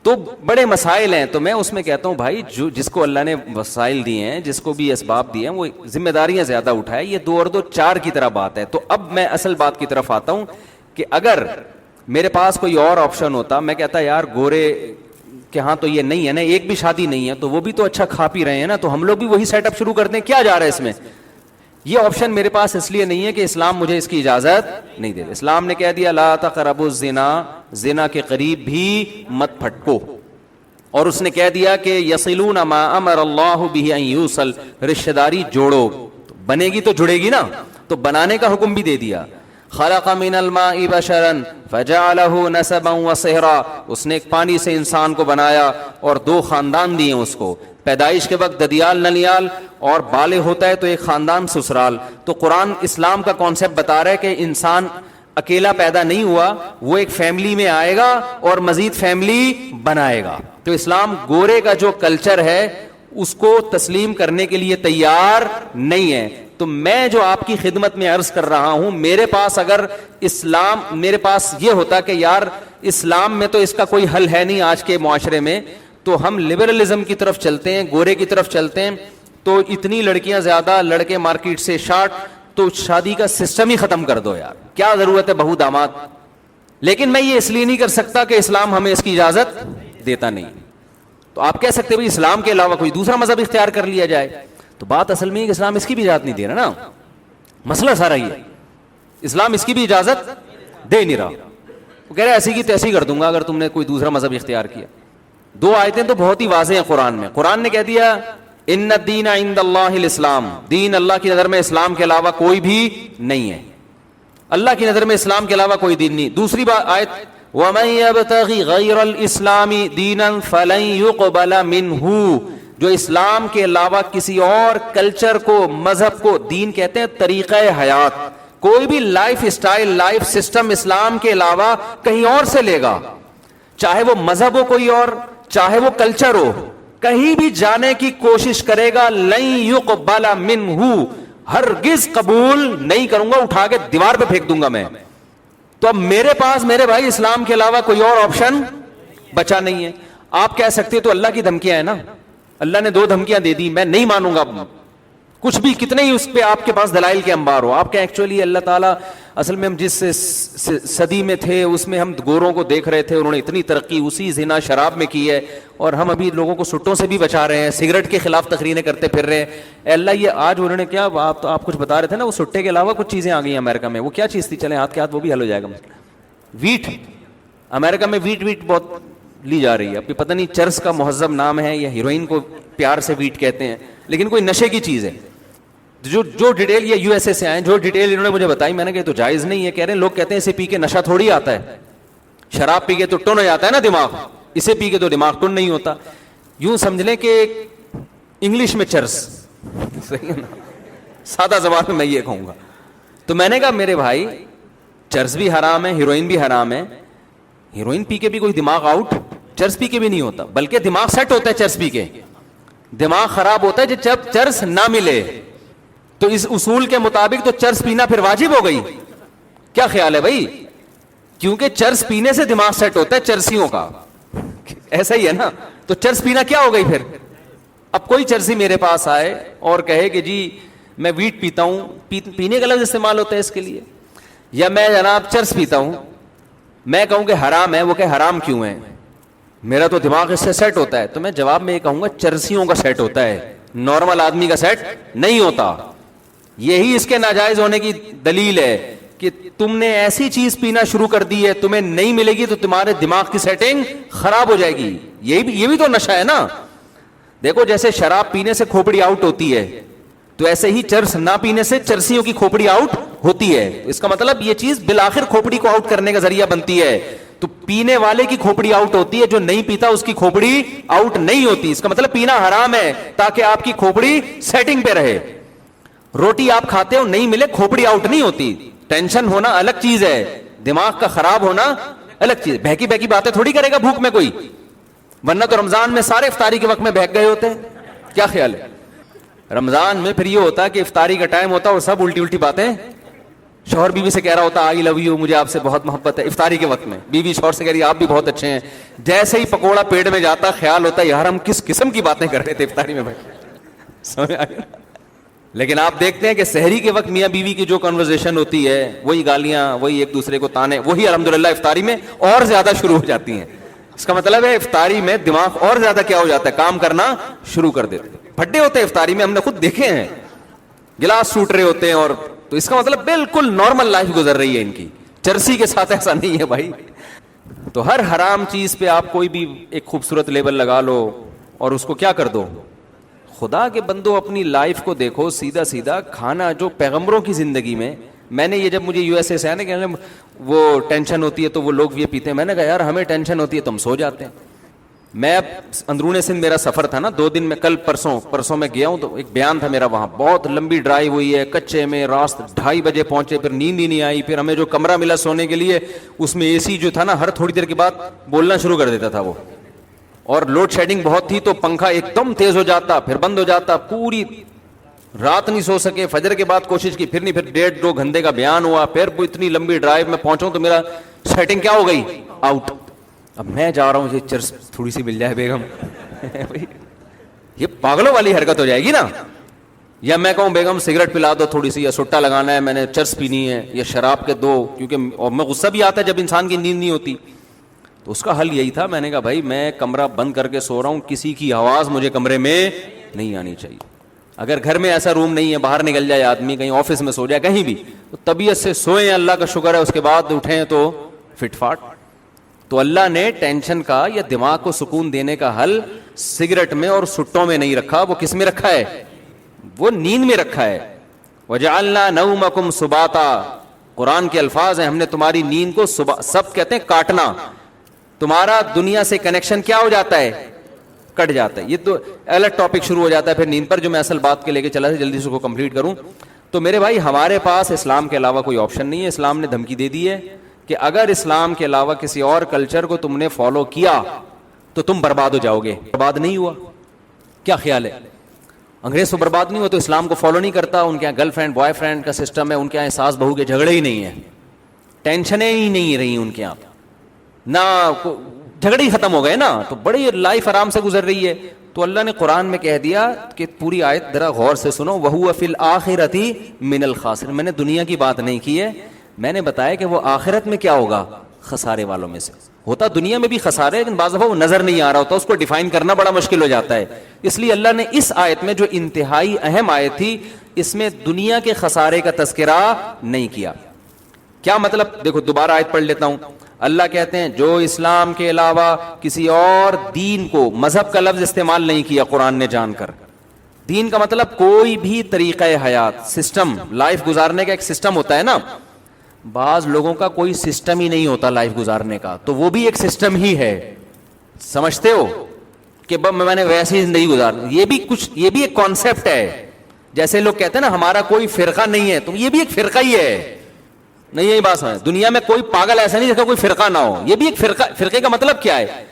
تو بڑے مسائل ہیں. تو میں اس میں کہتا ہوں بھائی جس کو اللہ نے وسائل دیے ہیں, جس کو بھی اسباب دیے ہیں, وہ ذمہ داریاں زیادہ اٹھائے. یہ 2 اور 2 4 کی طرح بات ہے. تو اب میں اصل بات کی طرف آتا ہوں کہ اگر میرے پاس کوئی اور آپشن ہوتا, میں کہتا یار گورے کہ ہاں تو یہ نہیں ہے نا, ایک بھی شادی نہیں ہے, تو وہ بھی تو اچھا کھا پی رہے ہیں نا, تو ہم لوگ بھی وہی سیٹ اپ شروع کر دیں, کیا جا رہا ہے اس میں؟ یہ آپشن میرے پاس اس لیے نہیں ہے کہ اسلام مجھے اس کی اجازت نہیں دے. اسلام نے کہہ دیا لا تقربوا الزنا, زنا کے قریب بھی مت پھٹکو. اور اس نے کہہ دیا کہ یصلون ما امر اللہ به ان یوصل, رشتہ داری جوڑو, بنے گی تو جڑے گی نا, تو بنانے کا حکم بھی دے دیا. خلق من الماء بشرا فجعله نسبا وصهرا, اس نے ایک پانی سے انسان کو بنایا اور 2 خاندان دیے اس کو. پیدائش کے وقت ددیال ننیال, اور بالغ ہوتا ہے تو ایک خاندان سسرال. تو قرآن اسلام کا کانسیپٹ بتا رہا ہے کہ انسان اکیلا پیدا نہیں ہوا, وہ ایک فیملی میں آئے گا اور مزید فیملی بنائے گا. تو اسلام گورے کا جو کلچر ہے اس کو تسلیم کرنے کے لیے تیار نہیں ہے. تو میں جو آپ کی خدمت میں عرض کر رہا ہوں, میرے پاس اگر اسلام, میرے پاس یہ ہوتا کہ یار اسلام میں تو اس کا کوئی حل ہے نہیں آج کے معاشرے میں, تو ہم لبرلزم کی طرف چلتے ہیں, گورے کی طرف چلتے ہیں, تو اتنی لڑکیاں زیادہ, لڑکے مارکیٹ سے شارٹ, تو شادی کا سسٹم ہی ختم کر دو یار, کیا ضرورت ہے بہو داماد. لیکن میں یہ اس لیے نہیں کر سکتا کہ اسلام ہمیں اس کی اجازت دیتا نہیں. تو آپ کہہ سکتے بھائی اسلام کے علاوہ کوئی دوسرا مذہب اختیار کر لیا جائے, تو بات اصل میں ہے کہ اسلام اس کی بھی اجازت نہیں دے رہا نا. مسئلہ سارا یہ ہے, اسلام اس کی بھی اجازت دے نہیں رہا. وہ کہہ رہے ایسی کی تیسی کر دوں گا اگر تم نے کوئی دوسرا مذہب اختیار کیا. 2 آیتیں تو بہت ہی واضح ہیں قرآن میں. قرآن نے کہہ دیا ان الدین عند اللہ الاسلام, دین اللہ کی نظر میں اسلام کے علاوہ کوئی بھی نہیں ہے, اللہ کی نظر میں اسلام کے علاوہ کوئی دین نہیں. دوسری بات آیت وَمَن يَبْتَغِ غَيْرَ الْإِسْلَامِ دِينًا فَلَن يُقْبَلَ مِنْهُ, جو اسلام کے علاوہ کسی اور کلچر کو, مذہب کو, دین کہتے ہیں طریقہ حیات, کوئی بھی لائف اسٹائل, لائف سسٹم اسلام کے علاوہ کہیں اور سے لے گا, چاہے وہ مذہب ہو کوئی اور, چاہے وہ کلچر ہو, کہیں بھی جانے کی کوشش کرے گا لن یقبل منہ, ہرگز قبول نہیں کروں گا, اٹھا کے دیوار پہ پھینک دوں گا میں. تو اب میرے پاس میرے بھائی اسلام کے علاوہ کوئی اور آپشن بچا نہیں ہے. آپ کہہ سکتے تو اللہ کی دھمکیاں ہیں نا, اللہ نے 2 دھمکیاں دے دی, میں نہیں مانوں گا کچھ بھی, کتنے ہی اس پہ آپ کے پاس دلائل کے انبار ہو. آپ کہیں ایکچولی اللہ تعالیٰ, اصل میں ہم جس صدی میں تھے اس میں ہم گوروں کو دیکھ رہے تھے, انہوں نے اتنی ترقی اسی زنا شراب میں کی ہے, اور ہم ابھی لوگوں کو سٹوں سے بھی بچا رہے ہیں, سگریٹ کے خلاف تقریریں کرتے پھر رہے ہیں. اے اللہ یہ آج انہوں نے کیا, آپ کچھ بتا رہے تھے نا, وہ سٹے کے علاوہ کچھ چیزیں آ گئی ہیں امریکہ میں, وہ کیا چیز تھی, چلیں ہاتھ کے ہاتھ وہ بھی حل ہو جائے گا. ویٹ, امریکہ میں ویٹ بہت لی جا رہی ہے. اب پتہ نہیں چرس کا مہذب نام ہے یا ہیروئن کو پیار سے ویٹ کہتے ہیں, لیکن کوئی نشے کی چیز ہے. جو ڈیٹیل یہ یو ایس اے سے آئے, جو ڈیٹیل انہوں نے مجھے بتائی, میں نے کہا تو جائز نہیں ہے. کہہ رہے ہیں لوگ کہتے ہیں اسے پی کے نشہ تھوڑی آتا ہے, شراب پی کے تو ٹن ہو جاتا ہے نا دماغ, اسے پی کے تو دماغ ٹن نہیں ہوتا. یوں سمجھ لیں کہ انگلش میں چرس, صحیح ہے نا, سادہ زبان میں میں یہ کہوں گا. تو میں نے کہا میرے بھائی چرس بھی حرام ہے, ہیروئن بھی حرام ہے. ہیروئن پی کے بھی کوئی دماغ آؤٹ چرس پی کے بھی نہیں ہوتا, بلکہ دماغ سیٹ ہوتا ہے چرس پی کے. دماغ خراب ہوتا ہے جب چرس نہ ملے. تو اس اصول کے مطابق تو چرس پینا پھر واجب ہو گئی. کیا خیال ہے بھائی؟ کیونکہ چرس پینے سے دماغ سیٹ ہوتا ہے چرسیوں کا, ایسا ہی ہے نا. تو چرس پینا کیا ہو گئی پھر؟ اب کوئی چرسی میرے پاس آئے اور کہے کہ جی میں ویٹ پیتا ہوں, پینے کا لفظ استعمال ہوتا ہے اس کے لیے, یا میں جناب چرس پیتا ہوں, میں کہوں کہ حرام ہے, وہ کہ حرام کیوں ہے, میرا تو دماغ اس سے سیٹ ہوتا ہے. تو میں جواب میں یہ کہوں گا چرسیوں کا سیٹ ہوتا ہے, نارمل آدمی کا سیٹ نہیں ہوتا. یہی اس کے ناجائز ہونے کی دلیل ہے کہ تم نے ایسی چیز پینا شروع کر دی ہے, تمہیں نہیں ملے گی تو تمہارے دماغ کی سیٹنگ خراب ہو جائے گی. یہ بھی تو نشہ ہے نا. دیکھو جیسے شراب پینے سے کھوپڑی آؤٹ ہوتی ہے, تو ایسے ہی چرس نہ پینے سے چرسیوں کی کھوپڑی آؤٹ ہوتی ہے. اس کا مطلب یہ چیز بالآخر کھوپڑی کو آؤٹ کرنے کا ذریعہ بنتی ہے. تو پینے والے کی کھوپڑی آؤٹ ہوتی ہے, جو نہیں پیتا اس کی کھوپڑی آؤٹ نہیں ہوتی. اس کا مطلب پینا حرام ہے تاکہ آپ کی کھوپڑی سیٹنگ پہ رہے. روٹی آپ کھاتے ہو نہیں ملے, کھوپڑی آؤٹ نہیں ہوتی. ٹینشن ہونا الگ چیز ہے, دماغ کا خراب ہونا الگ چیز. بہکی بہکی باتیں تھوڑی کرے گا بھوک میں کوئی, ورنہ تو رمضان میں سارے افطاری کے وقت میں بہک گئے ہوتے ہیں. کیا خیال ہے؟ رمضان میں پھر یہ ہوتا ہے کہ افطاری کا ٹائم ہوتا ہے اور سب الٹی الٹی باتیں. شوہر بیوی سے کہہ رہا ہوتا آئی لو یو, مجھے آپ سے بہت محبت ہے. افطاری کے وقت میں بیوی شوہر سے کہہ رہی آپ بھی بہت اچھے ہیں. جیسے ہی پکوڑا پیٹ میں جاتا خیال ہوتا ہے یار ہم کس قسم کی باتیں کر رہے تھے افطاری میں بھائی, سمجھ آئی. لیکن آپ دیکھتے ہیں کہ سحری کے وقت میاں بیوی کی جو کنورزیشن ہوتی ہے, وہی گالیاں, وہی ایک دوسرے کو تانے, وہی الحمدللہ افطاری میں اور زیادہ شروع ہو جاتی ہیں. اس کا مطلب ہے افطاری میں دماغ اور زیادہ کیا ہو جاتا ہے, کام کرنا شروع کر دیتے ہیں. پھڈے ہوتے ہیں افطاری میں, ہم نے خود دیکھے ہیں, گلاس ٹوٹ رہے ہوتے ہیں. اور تو اس کا مطلب بالکل نارمل لائف گزر رہی ہے ان کی. چرسی کے ساتھ ایسا نہیں ہے بھائی. تو ہر حرام چیز پہ آپ کوئی بھی ایک خوبصورت لیبل لگا لو اور اس کو کیا کر دو. خدا کے بندو اپنی لائف کو دیکھو, سیدھا سیدھا کھانا جو پیغمبروں کی زندگی میں نے یہ جب مجھے یو ایس اے سے آیا نا کہ وہ ٹینشن ہوتی ہے تو وہ لوگ یہ پیتے ہیں, میں نے کہا یار ہمیں ٹینشن ہوتی ہے تو ہم سو جاتے ہیں. میں اب اندرون سندھ میرا سفر تھا نا 2 دن میں, کل پرسوں میں گیا ہوں, تو ایک بیان تھا میرا وہاں, بہت لمبی ڈرائیو ہوئی ہے, کچے میں, راست 2:30 بجے پہنچے, پھر نیند ہی نہیں آئی. پھر ہمیں جو کمرہ ملا سونے کے لیے اس میں اے سی جو تھا نا ہر تھوڑی دیر کے بعد بولنا شروع کر دیتا تھا وہ, اور لوڈ شیڈنگ بہت تھی تو پنکھا ایک دم تیز ہو جاتا پھر بند ہو جاتا. پوری رات نہیں سو سکے, فجر کے بعد کوشش کی, پھر نہیں, پھر 1.5-2 گھنٹے کا بیان ہوا. پھر اتنی لمبی ڈرائیو میں پہنچا تو میرا سیٹنگ کیا ہو گئی, آؤٹ. اب میں جا رہا ہوں یہ چرس تھوڑی سی مل جائے بیگم, یہ پاگلوں والی حرکت ہو جائے گی نا. یا میں کہوں بیگم سگریٹ پلا دو تھوڑی سی, یا سٹا لگانا ہے, میں نے چرس پینی ہے, یا شراب کے دو, کیونکہ اور میں غصہ بھی آتا ہے جب انسان کی نیند نہیں ہوتی. تو اس کا حل یہی تھا, میں نے کہا بھائی میں کمرہ بند کر کے سو رہا ہوں, کسی کی آواز مجھے کمرے میں نہیں آنی چاہیے. اگر گھر میں ایسا روم نہیں ہے, باہر نکل جائے آدمی, کہیں آفس میں سو جائے, کہیں بھی, تو طبیعت سے سوئیں, اللہ کا شکر ہے, اس کے بعد اٹھیں تو فٹ فاٹ. تو اللہ نے ٹینشن کا یا دماغ کو سکون دینے کا حل سگریٹ میں اور سٹوں میں نہیں رکھا, وہ کس میں رکھا ہے, وہ نیند میں رکھا ہے. وَجَعَلْنَا نَوْمَكُمْ سُبَاتًا, قرآن کے الفاظ ہیں, ہم نے تمہاری نیند کو سب کہتے ہیں کاٹنا, تمہارا دنیا سے کنیکشن کیا ہو جاتا ہے, کٹ جاتا ہے. یہ تو الگ ٹاپک شروع ہو جاتا ہے پھر نیند پر, جو میں اصل بات کے لے کے چلا تھا, جلدی سے اس کو کمپلیٹ کروں. تو میرے بھائی ہمارے پاس اسلام کے علاوہ کوئی آپشن نہیں ہے. اسلام نے دھمکی دے دی ہے کہ اگر اسلام کے علاوہ کسی اور کلچر کو تم نے فالو کیا تو تم برباد ہو جاؤ گے. برباد نہیں ہوا, کیا خیال ہے؟ انگریز تو برباد نہیں ہوا, تو اسلام کو فالو نہیں کرتا. ان کے یہاں گرل فرینڈ بوائے فرینڈ کا سسٹم ہے, ان کے یہاں ساس بہو کے جھگڑے ہی نہیں ہیں, ٹینشنیں ہی نہیں رہی ان کے یہاں, نہ جھگڑے ہی ختم ہو گئے نا, تو بڑی لائف آرام سے گزر رہی ہے. تو اللہ نے قرآن میں کہہ دیا کہ پوری آیت ذرا غور سے سنو, وَهُوَ فِي الْآخِرَةِ مِنَ الْخَاسِرِينَ. میں نے دنیا کی بات نہیں کی ہے, میں نے بتایا کہ وہ آخرت میں کیا ہوگا, خسارے والوں میں سے. ہوتا دنیا میں بھی خسارے, لیکن بعض دفعہ وہ نظر نہیں آ رہا ہوتا, اس کو ڈیفائن کرنا بڑا مشکل ہو جاتا ہے. اس لیے اللہ نے اس آیت میں جو انتہائی اہم آیت تھی, اس میں دنیا کے خسارے کا تذکرہ نہیں کیا. کیا مطلب, دیکھو دوبارہ آیت پڑھ لیتا ہوں. اللہ کہتے ہیں جو اسلام کے علاوہ کسی اور دین کو، مذہب کا لفظ استعمال نہیں کیا قرآن نے جان کر. دین کا مطلب کوئی بھی طریقہ حیات، سسٹم، لائف گزارنے کا ایک سسٹم ہوتا ہے نا. بعض لوگوں کا کوئی سسٹم ہی نہیں ہوتا لائف گزارنے کا، تو وہ بھی ایک سسٹم ہی ہے. سمجھتے ہو کہ میں نے ویسی زندگی گزارنی، یہ بھی ایک کانسیپٹ ہے. جیسے لوگ کہتے ہیں نا ہمارا کوئی فرقہ نہیں ہے، تو یہ بھی ایک فرقہ ہی ہے. نہیں یہی بات سمجھ، دنیا میں کوئی پاگل ایسا نہیں جس کا کوئی فرقہ نہ ہو. یہ بھی ایک فرقہ. فرقے کا مطلب کیا ہے؟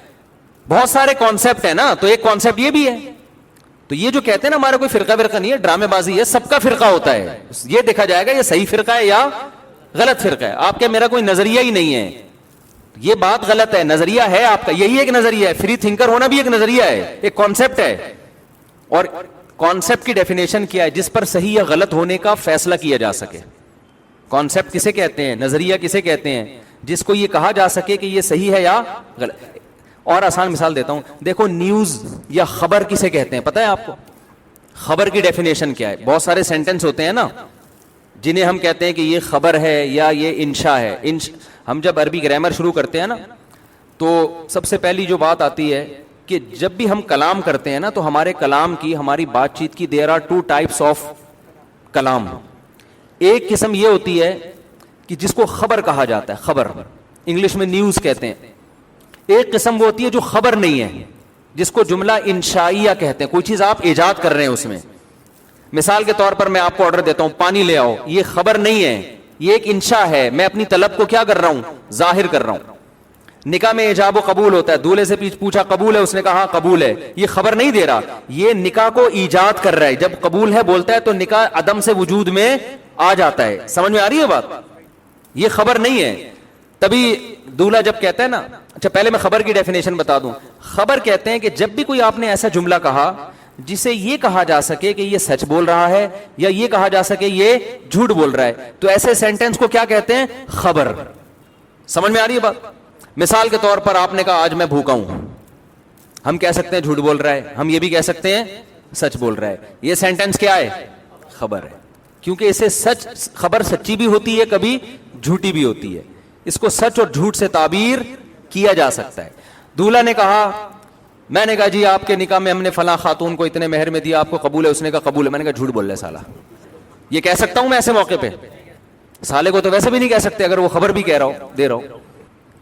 بہت سارے کانسیپٹ ہیں نا، تو ایک کانسیپٹ یہ بھی ہے. تو یہ جو کہتے ہیں نا ہمارا کوئی فرقہ نہیں ہے، ڈرامے بازی ہے. سب کا فرقہ ہوتا ہے، یہ دیکھا جائے گا یہ صحیح فرقہ ہے یا غلط فرقہ ہے. آپ کیا میرا کوئی نظریہ ہی نہیں ہے، یہ بات غلط ہے. نظریہ ہے آپ کا، یہی ایک نظریہ ہے. فری تھنکر ہونا بھی ایک نظریہ ہے، ایک کانسیپٹ ہے. اور کانسیپٹ کی ڈیفینیشن کیا ہے؟ جس پر صحیح یا غلط ہونے کا فیصلہ کیا جا سکے. کانسیپٹ کسے کہتے ہیں؟ نظریہ کسے کہتے ہیں؟ جس کو یہ کہا جا سکے کہ یہ صحیح ہے یا غلط. اور آسان مثال دیتا ہوں، دیکھو نیوز یا خبر کسے کہتے ہیں؟ پتہ ہے آپ کو خبر کی ڈیفینیشن کیا ہے؟ بہت سارے سینٹنس ہوتے ہیں نا جنہیں ہم کہتے ہیں کہ یہ خبر ہے یا یہ انشاء ہے. ہم جب عربی گرامر شروع کرتے ہیں نا تو سب سے پہلی جو بات آتی ہے کہ جب بھی ہم کلام کرتے ہیں نا تو ہمارے کلام کی، ہماری بات چیت کی there are two types of کلام. ایک قسم یہ ہوتی ہے کہ جس کو خبر کہا جاتا ہے، خبر انگلش میں نیوز کہتے ہیں. ایک قسم وہ ہوتی ہے جو خبر نہیں ہے، جس کو جملہ انشائیہ کہتے ہیں. کوئی چیز آپ ایجاد کر رہے ہیں اس میں. مثال کے طور پر میں آپ کو آرڈر دیتا ہوں پانی لے آؤ، یہ خبر نہیں ہے، یہ ایک انشاء ہے. میں اپنی طلب کو کیا کر رہا ہوں؟ ظاہر کر رہا ہوں. نکاح میں ایجاب و قبول ہوتا ہے، دولہے سے پوچھا قبول ہے، اس نے کہا ہاں قبول ہے. یہ خبر نہیں دے رہا، یہ نکاح کو ایجاد کر رہا ہے. جب قبول ہے بولتا ہے تو نکاح عدم سے وجود میں آ جاتا ہے. سمجھ میں آ رہی ہے بات؟ یہ خبر نہیں ہے. تبھی دولہا جب کہتا ہے نا، اچھا پہلے میں خبر کی ڈیفینیشن بتا دوں. خبر کہتے ہیں کہ جب بھی کوئی آپ نے ایسا جملہ کہا جسے یہ کہا جا سکے کہ یہ سچ بول رہا ہے یا یہ کہا جا سکے یہ جھوٹ بول رہا ہے، تو ایسے سینٹنس کو کیا کہتے ہیں؟ خبر. سمجھ میں آ رہی ہے بات؟ مثال کے طور پر آپ نے کہا آج میں بھوکا ہوں. ہم کہہ سکتے ہیں جھوٹ بول رہا ہے، ہم یہ بھی کہہ سکتے ہیں سچ بول رہا ہے. یہ سینٹنس کیا ہے؟ خبر ہے. کیونکہ اسے سچ، خبر سچی بھی ہوتی ہے کبھی جھوٹی بھی ہوتی ہے. اس کو سچ اور جھوٹ سے تعبیر کیا جا سکتا ہے. دولہا نے کہا، میں نے کہا جی آپ کے نکاح میں ہم نے فلاں خاتون کو اتنے مہر میں دیا، آپ کو قبول ہے؟ اس نے کہا قبول ہے. میں نے کہا جھوٹ بول رہا ہے سالا. یہ کہہ سکتا ہوں میں ایسے موقع پہ؟ سالے کو تو ویسے بھی نہیں کہہ سکتے اگر وہ خبر بھی کہہ رہا ہو، دے رہا ہوں.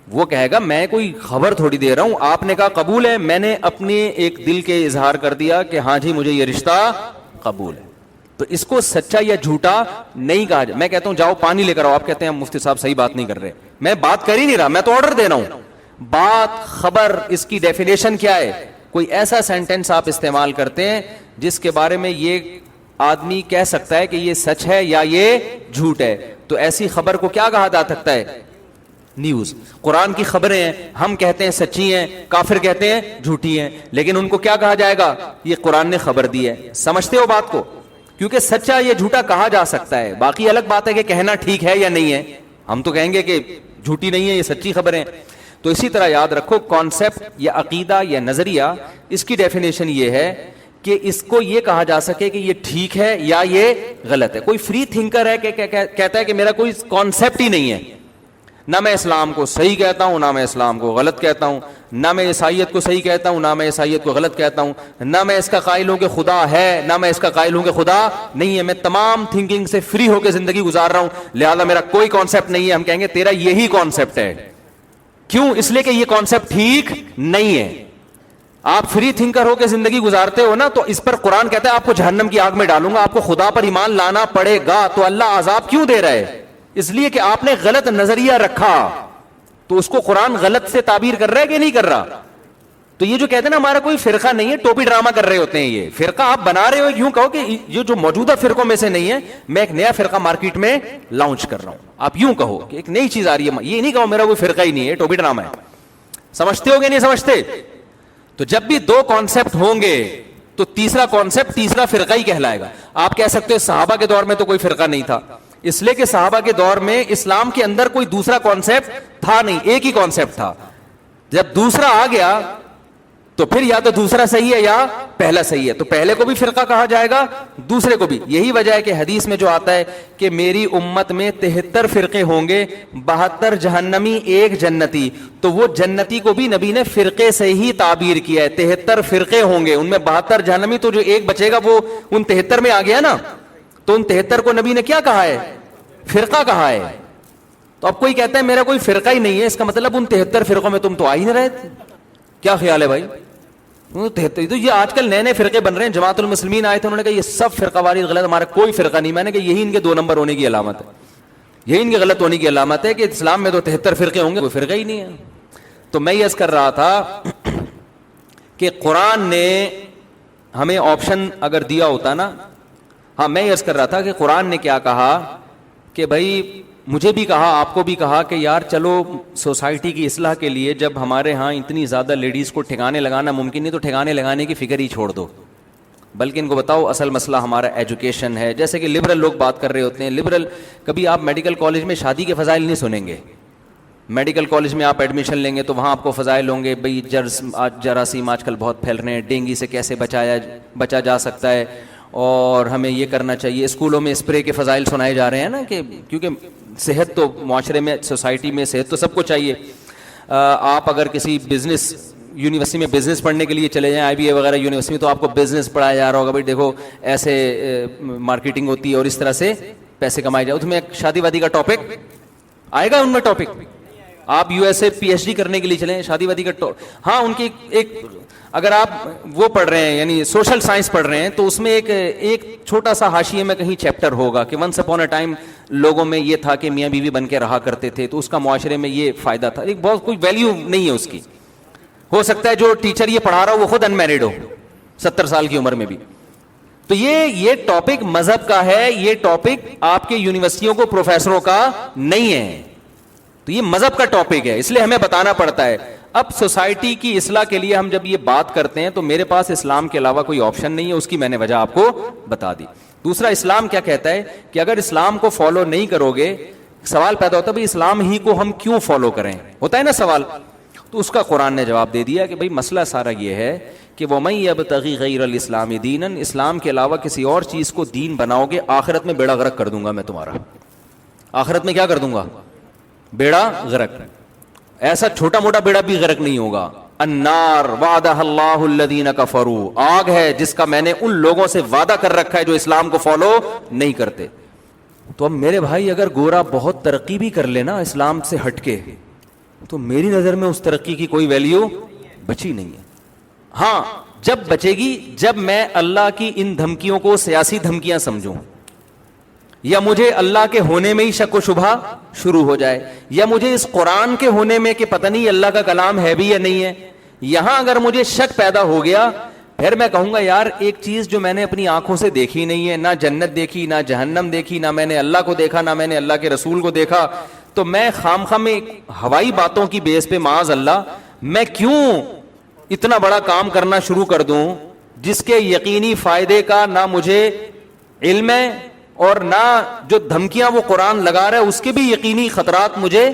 وہ کہے گا میں کوئی خبر تھوڑی دے رہا ہوں، آپ نے کہا قبول ہے، میں نے اپنے ایک دل کے اظہار کر دیا کہ ہاں جی مجھے یہ رشتہ قبول ہے. تو اس کو سچا یا جھوٹا نہیں کہا جائے. میں کہتا ہوں جاؤ پانی لے کر آؤ، آپ کہتے ہیں مفتی صاحب صحیح بات نہیں کر رہے. میں بات کر ہی نہیں رہا، میں تو آرڈر دے رہا ہوں. بات، خبر، اس کی ڈیفینیشن کیا ہے؟ کوئی ایسا سینٹنس آپ استعمال کرتے ہیں جس کے بارے میں یہ آدمی کہہ سکتا ہے کہ یہ سچ ہے یا یہ جھوٹ ہے. تو ایسی خبر کو کیا کہا جا سکتا ہے؟ نیوز. قرآن کی خبریں ہیں، ہم کہتے ہیں سچی ہیں، کافر کہتے ہیں جھوٹی ہیں، لیکن ان کو کیا کہا جائے گا؟ یہ قرآن نے خبر دی ہے. سمجھتے ہو بات کو؟ کیونکہ سچا یا جھوٹا کہا جا سکتا ہے. باقی الگ بات ہے کہ کہنا ٹھیک ہے یا نہیں ہے. ہم تو کہیں گے کہ جھوٹی نہیں ہے، یہ سچی خبریں. تو اسی طرح یاد رکھو کانسیپٹ یا عقیدہ یا نظریہ، اس کی ڈیفینیشن یہ ہے کہ اس کو یہ کہا جا سکے کہ یہ ٹھیک ہے یا یہ غلط ہے. کوئی فری تھنکر ہے کہ کہتا ہے کہ میرا کوئی کانسیپٹ ہی نہیں ہے، نہ میں اسلام کو صحیح کہتا ہوں نہ میں اسلام کو غلط کہتا ہوں، نہ میں عیسائیت کو صحیح کہتا ہوں نہ میں عیسائیت کو غلط کہتا ہوں، نہ میں اس کا قائل ہوں کہ خدا ہے نہ میں اس کا قائل ہوں کہ خدا نہیں ہے. میں تمام تھنکنگ سے فری ہو کے زندگی گزار رہا ہوں، لہذا میرا کوئی کانسیپٹ نہیں ہے. ہم کہیں گے تیرا یہی کانسیپٹ ہے. کیوں؟ اس لیے کہ یہ کانسیپٹ ٹھیک نہیں ہے. آپ فری تھنکر ہو کے زندگی گزارتے ہو نا، تو اس پر قرآن کہتا ہے آپ کو جہنم کی آگ میں ڈالوں گا، آپ کو خدا پر ایمان لانا پڑے گا. تو اللہ عذاب کیوں دے رہا ہے؟ اس لیے کہ آپ نے غلط نظریہ رکھا. تو اس کو قرآن غلط سے تعبیر کر رہا ہے کہ نہیں کر رہا؟ تو یہ جو کہتے ہیں نا ہمارا کوئی فرقہ نہیں ہے، ٹوپی ڈرامہ کر رہے ہوتے ہیں. یہ فرقہ آپ بنا رہے ہو. یوں کہو کہ یہ جو موجودہ فرقوں میں سے نہیں ہے، میں ایک نیا فرقہ مارکیٹ میں لانچ کر رہا ہوں. آپ یوں کہو کہ ایک نئی چیز آ رہی ہے. یہ نہیں کہو میرا کوئی فرقہ ہی نہیں ہے، ٹوپی ڈرامہ ہے. سمجھتے ہو گے نہیں سمجھتے؟ تو جب بھی دو کانسیپٹ ہوں گے تو تیسرا کانسیپٹ تیسرا فرقہ ہی کہلائے گا. آپ کہہ سکتے ہو صحابہ کے دور میں تو کوئی فرقہ نہیں تھا، اس لیے کہ صحابہ کے دور میں اسلام کے اندر کوئی دوسرا کانسیپٹ تھا نہیں، ایک ہی کانسیپٹ تھا. جب دوسرا آ گیا تو پھر یا تو دوسرا صحیح ہے یا پہلا صحیح ہے. تو پہلے کو بھی فرقہ کہا جائے گا, دوسرے کو بھی. یہی وجہ ہے کہ حدیث میں جو آتا ہے کہ میری امت میں 73 فرقے ہوں گے, 72 جہنمی, 1 جنتی. تو وہ جنتی کو بھی نبی نے فرقے سے ہی تعبیر کیا ہے. 73 فرقے ہوں گے, ان میں 72 جہنمی, تو جو ایک بچے گا وہ ان 73 میں آ گیا نا. تو ان 73 کو نبی نے کیا کہا ہے؟ فرقہ کہا ہے. تو اب کوئی کہتا ہے میرا کوئی فرقہ ہی نہیں ہے, اس کا مطلب ان 73 فرقوں میں تم تو آ ہی نہیں رہے. کیا خیال ہے بھائی؟ تو یہ آج کل نئے نئے فرقے بن رہے ہیں. جماعت المسلمین آئے تھے, انہوں نے کہا یہ سب فرقہ واریت غلط, ہمارا کوئی فرقہ نہیں. میں نے کہا یہی ان کے 2 نمبر ہونے کی علامت ہے, یہی ان کے غلط ہونے کی علامت ہے کہ اسلام میں تو 73 فرقے ہوں گے, کوئی فرقہ ہی نہیں ہے. تو میں یہ عرض کر رہا تھا کہ قرآن نے ہمیں آپشن اگر دیا ہوتا نا, ہاں میں یہ عرض کر رہا تھا کہ قرآن نے کیا کہا کہ بھائی مجھے بھی کہا, آپ کو بھی کہا کہ یار چلو سوسائٹی کی اصلاح کے لیے جب ہمارے ہاں اتنی زیادہ لیڈیز کو ٹھکانے لگانا ممکن نہیں, تو ٹھکانے لگانے کی فکر ہی چھوڑ دو, بلکہ ان کو بتاؤ اصل مسئلہ ہمارا ایجوکیشن ہے. جیسے کہ لبرل لوگ بات کر رہے ہوتے ہیں, لبرل کبھی آپ میڈیکل کالج میں شادی کے فضائل نہیں سنیں گے. میڈیکل کالج میں آپ ایڈمیشن لیں گے تو وہاں آپ کو فضائل ہوں گے, بھئی جراثیم آج کل بہت پھیل رہے ہیں, ڈینگی سے کیسے بچا جا سکتا ہے, اور ہمیں یہ کرنا چاہیے. اسکولوں میں اسپرے کے فضائل سنائے جا رہے ہیں نا, کہ کیونکہ صحت تو معاشرے میں, سوسائٹی میں صحت تو سب کو چاہیے. آپ اگر کسی بزنس یونیورسٹی میں بزنس پڑھنے کے لیے چلے جائیں, IBA وغیرہ یونیورسٹی میں, تو آپ کو بزنس پڑھایا جا رہا ہوگا, بھائی دیکھو ایسے مارکیٹنگ ہوتی ہے اور اس طرح سے پیسے کمائے جائے. اس میں شادی وادی کا ٹاپک آئے گا, ان میں ٹاپک. آپ USA PhD کرنے کے لیے چلیں, شادی وادی کا ہاں ان کی ایک, اگر آپ وہ پڑھ رہے ہیں یعنی سوشل سائنس پڑھ رہے ہیں, تو اس میں ایک چھوٹا سا حاشیے میں کہیں چیپٹر ہوگا کہ ونس اپون اے ٹائم لوگوں میں یہ تھا کہ میاں بیوی بن کے رہا کرتے تھے, تو اس کا معاشرے میں یہ فائدہ تھا. ایک بہت کوئی ویلیو نہیں ہے اس کی. ہو سکتا ہے جو ٹیچر یہ پڑھا رہا ہو وہ خود انمیرڈ ہو 70 سال کی عمر میں بھی. تو یہ ٹاپک مذہب کا ہے, یہ ٹاپک آپ کے یونیورسٹیوں کو پروفیسروں کا نہیں ہے, تو یہ مذہب کا ٹاپک ہے, اس لیے ہمیں بتانا پڑتا ہے. اب سوسائٹی کی اصلاح کے لیے ہم جب یہ بات کرتے ہیں تو میرے پاس اسلام کے علاوہ کوئی آپشن نہیں ہے, اس کی میں نے وجہ آپ کو بتا دی. دوسرا, اسلام کیا کہتا ہے کہ اگر اسلام کو فالو نہیں کرو گے, سوال پیدا ہوتا ہے بھائی اسلام ہی کو ہم کیوں فالو کریں, ہوتا ہے نا سوال. تو اس کا قرآن نے جواب دے دیا کہ بھائی مسئلہ سارا یہ ہے کہ وَمَن يَبْتَغِ غَيْرَ الْإِسْلَامِ دِينًا, اسلام کے علاوہ کسی اور چیز کو دین بناؤ گے, آخرت میں بیڑا غرق کر دوں گا میں تمہارا. آخرت میں کیا کر دوں گا؟ بیڑا غرق. ایسا چھوٹا موٹا بیڑا بھی غرق نہیں ہوگا. النار وعدہ اللہ الذین کفروا, آگ ہے جس کا میں نے ان لوگوں سے وعدہ کر رکھا ہے جو اسلام کو فالو نہیں کرتے. تو اب میرے بھائی اگر گورا بہت ترقی بھی کر لینا اسلام سے ہٹ کے, تو میری نظر میں اس ترقی کی کوئی ویلیو بچی نہیں ہے. ہاں جب بچے گی جب میں اللہ کی ان دھمکیوں کو سیاسی دھمکیاں سمجھوں, یا مجھے اللہ کے ہونے میں ہی شک و شبہ شروع ہو جائے, یا مجھے اس قرآن کے ہونے میں کہ پتہ نہیں اللہ کا کلام ہے بھی یا نہیں ہے, یہاں اگر مجھے شک پیدا ہو گیا, پھر میں کہوں گا یار ایک چیز جو میں نے اپنی آنکھوں سے دیکھی نہیں ہے, نہ جنت دیکھی, نہ جہنم دیکھی, نہ میں نے اللہ کو دیکھا, نہ میں نے اللہ کے رسول کو دیکھا, تو میں خامخواہ میں ہوائی باتوں کی بیس پہ معاذ اللہ میں کیوں اتنا بڑا کام کرنا شروع کر دوں جس کے یقینی فائدے کا نہ مجھے علم ہے, اور نہ جو دھمکیاں وہ قرآن لگا رہا ہے اس کے بھی یقینی خطرات مجھے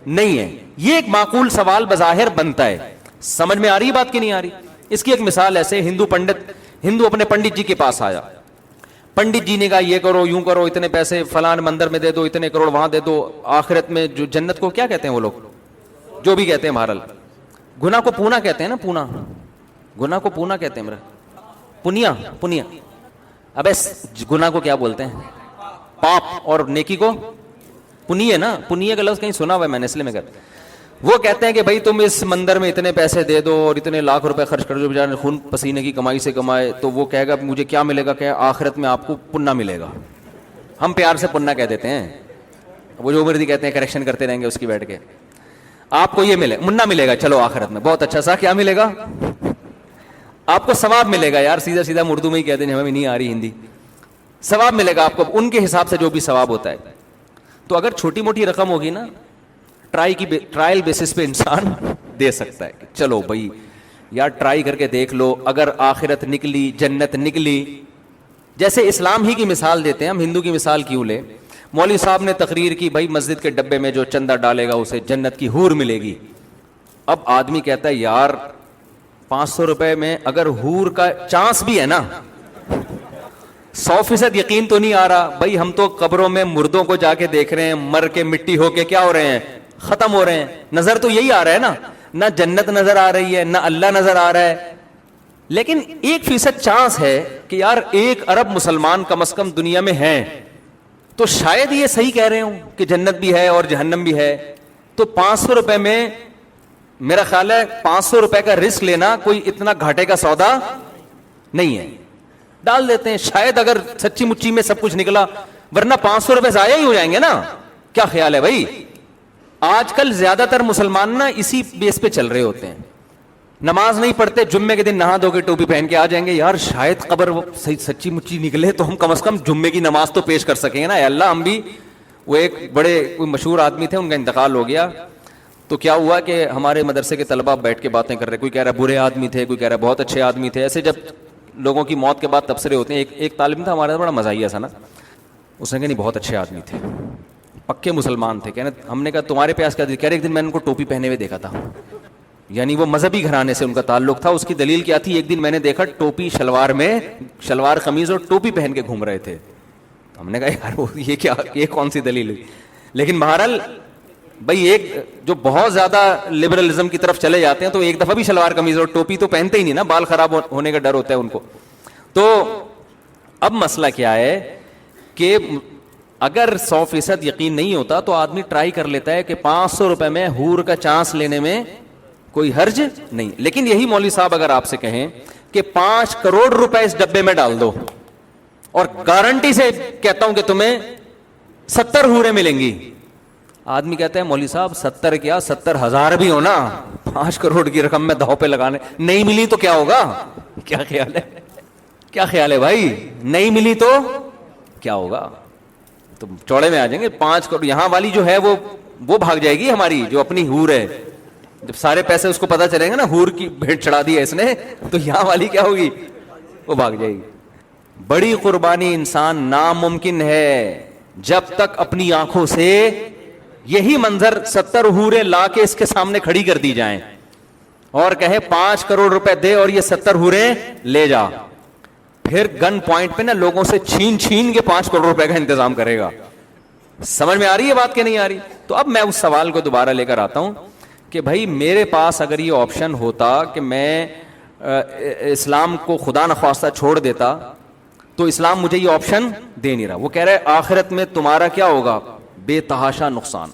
نہیں ہیں. یہ ایک معقول سوال بظاہر بنتا ہے. سمجھ میں آ رہی بات کی نہیں آ رہی؟ اس کی ایک مثال ایسے, ہندو اپنے پنڈت جی کے پاس آیا, پنڈت جی نے کہا یہ کرو, یوں کرو, اتنے پیسے فلان مندر میں دے دو, اتنے کروڑ وہاں دے دو, آخرت میں جو جنت کو کیا کہتے ہیں وہ لوگ, جو بھی کہتے ہیں بہرحال, گناہ کو پونا کہتے ہیں نا, پونا, گناہ کو پونا کہتے ہیں, پنیا, اب گناہ کو کیا بولتے ہیں؟ پاپ, اور نیکی کو پنیہ نا, پنیہ کا لفظ کہیں سنا ہوا ہے میں نے, اس لیے میں کہتا. وہ کہتے ہیں کہ بھائی تم اس مندر میں اتنے پیسے دے دو اور اتنے لاکھ روپے خرچ کر دو, بیچارے خون پسینے کی کمائی سے کمائے, تو وہ کہے گا مجھے کیا ملے گا, کہ آخرت میں آپ کو پننا ملے گا. ہم پیار سے پننا کہہ دیتے ہیں, وہ جو عمر دی کہتے ہیں کریکشن کرتے رہیں گے اس کی بیٹھ کے, آپ کو یہ ملے, منا ملے گا, چلو آخرت میں بہت اچھا سا, کیا ملے گا آپ کو؟ ثواب ملے گا. یار سیدھا سیدھا اردو میں ہی کہتے ہیں, ہمیں نہیں آ رہی ہندی. ثواب ملے گا آپ کو ان کے حساب سے جو بھی ثواب ہوتا ہے. تو اگر چھوٹی موٹی رقم ہوگی نا, ٹرائل بیسس پہ انسان دے سکتا ہے کہ چلو بھائی یار ٹرائی کر کے دیکھ لو, اگر آخرت نکلی, جنت نکلی. جیسے اسلام ہی کی مثال دیتے ہیں ہم, ہندو کی مثال کیوں لیں؟ مولوی صاحب نے تقریر کی بھائی مسجد کے ڈبے میں جو چندہ ڈالے گا اسے جنت کی حور ملے گی. اب آدمی کہتا ہے یار 500 روپے میں اگر حور کا چانس بھی ہے نا, 100% یقین تو نہیں آ رہا بھائی, ہم تو قبروں میں مردوں کو جا کے دیکھ رہے ہیں, مر کے مٹی ہو کے کیا ہو رہے ہیں, ختم ہو رہے ہیں, نظر تو یہی آ رہا ہے نا, نہ جنت نظر آ رہی ہے نہ اللہ نظر آ رہا ہے. لیکن 1% چانس ہے کہ یار 1 ارب مسلمان کم از کم دنیا میں ہیں, تو شاید یہ صحیح کہہ رہے ہوں کہ جنت بھی ہے اور جہنم بھی ہے. تو 500 روپے میں میرا خیال ہے 500 روپے کا رسک لینا کوئی اتنا گھاٹے کا سودا نہیں ہے, ڈال دیتے ہیں, شاید اگر سچی مچی میں سب کچھ نکلا, ورنہ 500 روپے ضائع ہی ہو جائیں گے نا. کیا خیال ہے بھائی؟ آج کل زیادہ تر مسلمان نا اسی بیس پہ چل رہے ہوتے ہیں, نماز نہیں پڑھتے, جمعے کے دن نہا دھو کے ٹوپی پہن کے آ جائیں گے, یار شاید قبر سچی مچی نکلے تو ہم کم از کم جمعے کی نماز تو پیش کر سکیں گے نا. اے اللہ ہم بھی, وہ ایک بڑے کوئی مشہور آدمی تھے, ان کا انتقال ہو گیا, تو کیا ہوا کہ ہمارے مدرسے کے طلبہ بیٹھ کے باتیں کر رہے, کوئی کہہ رہا ہے برے آدمی تھے, کوئی کہہ رہا ہے بہت اچھے آدمی تھے. ایسے جب لوگوں کی موت کے بعد تبصرے ہوتے ہیں, ایک طالب تھا ہمارا, بڑا مزاحیہ سا نا, اس نے کہا نہیں بہت اچھے آدمی تھے, پکے مسلمان تھے. کہنے ہم نے کہا تمہارے پیاس کیا, کہہ رہے ایک دن میں نے ان کو ٹوپی پہنے ہوئے دیکھا تھا, یعنی وہ مذہبی گھرانے سے ان کا تعلق تھا. اس کی دلیل کیا تھی, ایک دن میں نے دیکھا ٹوپی شلوار میں, شلوار قمیض اور ٹوپی پہن کے گھوم رہے تھے. ہم نے کہا یار یہ کیا, یہ کون سی دلیل ہے؟ لیکن بہرحال بھائی ایک جو بہت زیادہ لبرلزم کی طرف چلے جاتے ہیں تو ایک دفعہ بھی شلوار قمیض اور ٹوپی تو پہنتے ہی نہیں نا, بال خراب ہونے کا ڈر ہوتا ہے ان کو. تو اب مسئلہ کیا ہے کہ اگر 100% یقین نہیں ہوتا تو آدمی ٹرائی کر لیتا ہے کہ 500 روپے میں حور کا چانس لینے میں کوئی حرج نہیں. لیکن یہی مولوی صاحب اگر آپ سے کہیں کہ 5 کروڑ روپے اس ڈبے میں ڈال دو اور گارنٹی سے کہتا ہوں کہ تمہیں 70 حوریں ملیں گی, آدمی کہتا ہے مولوی صاحب 70 کیا 70,000 بھی ہو نا, 5 کروڑ کی رقم میں داؤ پہ لگانے, نہیں ملی تو کیا ہوگا؟ کیا خیال ہے, کیا خیال ہے بھائی؟ نہیں ملی تو کیا ہوگا؟ تو چوڑے میں آ جائیں گے. 5 کروڑ یہاں والی جو ہے وہ بھاگ جائے گی ہماری, جو اپنی حور ہے, جب سارے پیسے اس کو پتا چلیں گے نا حور کی بھیٹ چڑھا دی ہے اس نے, تو یہاں والی کیا ہوگی, وہ بھاگ جائے گی. بڑی قربانی انسان ناممکن ہے جب تک اپنی آنکھوں سے یہی منظر 70 حوریں لا کے اس کے سامنے کھڑی کر دی جائیں اور کہے 5 کروڑ روپے دے اور یہ 70 حوریں لے جا, پھر گن پوائنٹ پہ نا لوگوں سے چھین کے 5 کروڑ روپے کا انتظام کرے گا. سمجھ میں آ رہی ہے بات کہ نہیں آ رہی؟ تو اب میں اس سوال کو دوبارہ لے کر آتا ہوں کہ بھائی میرے پاس اگر یہ آپشن ہوتا کہ میں اسلام کو خدا نخواستہ چھوڑ دیتا, تو اسلام مجھے یہ آپشن دے نہیں رہا. وہ کہہ رہا ہے آخرت میں تمہارا کیا ہوگا, بے تحاشا نقصان.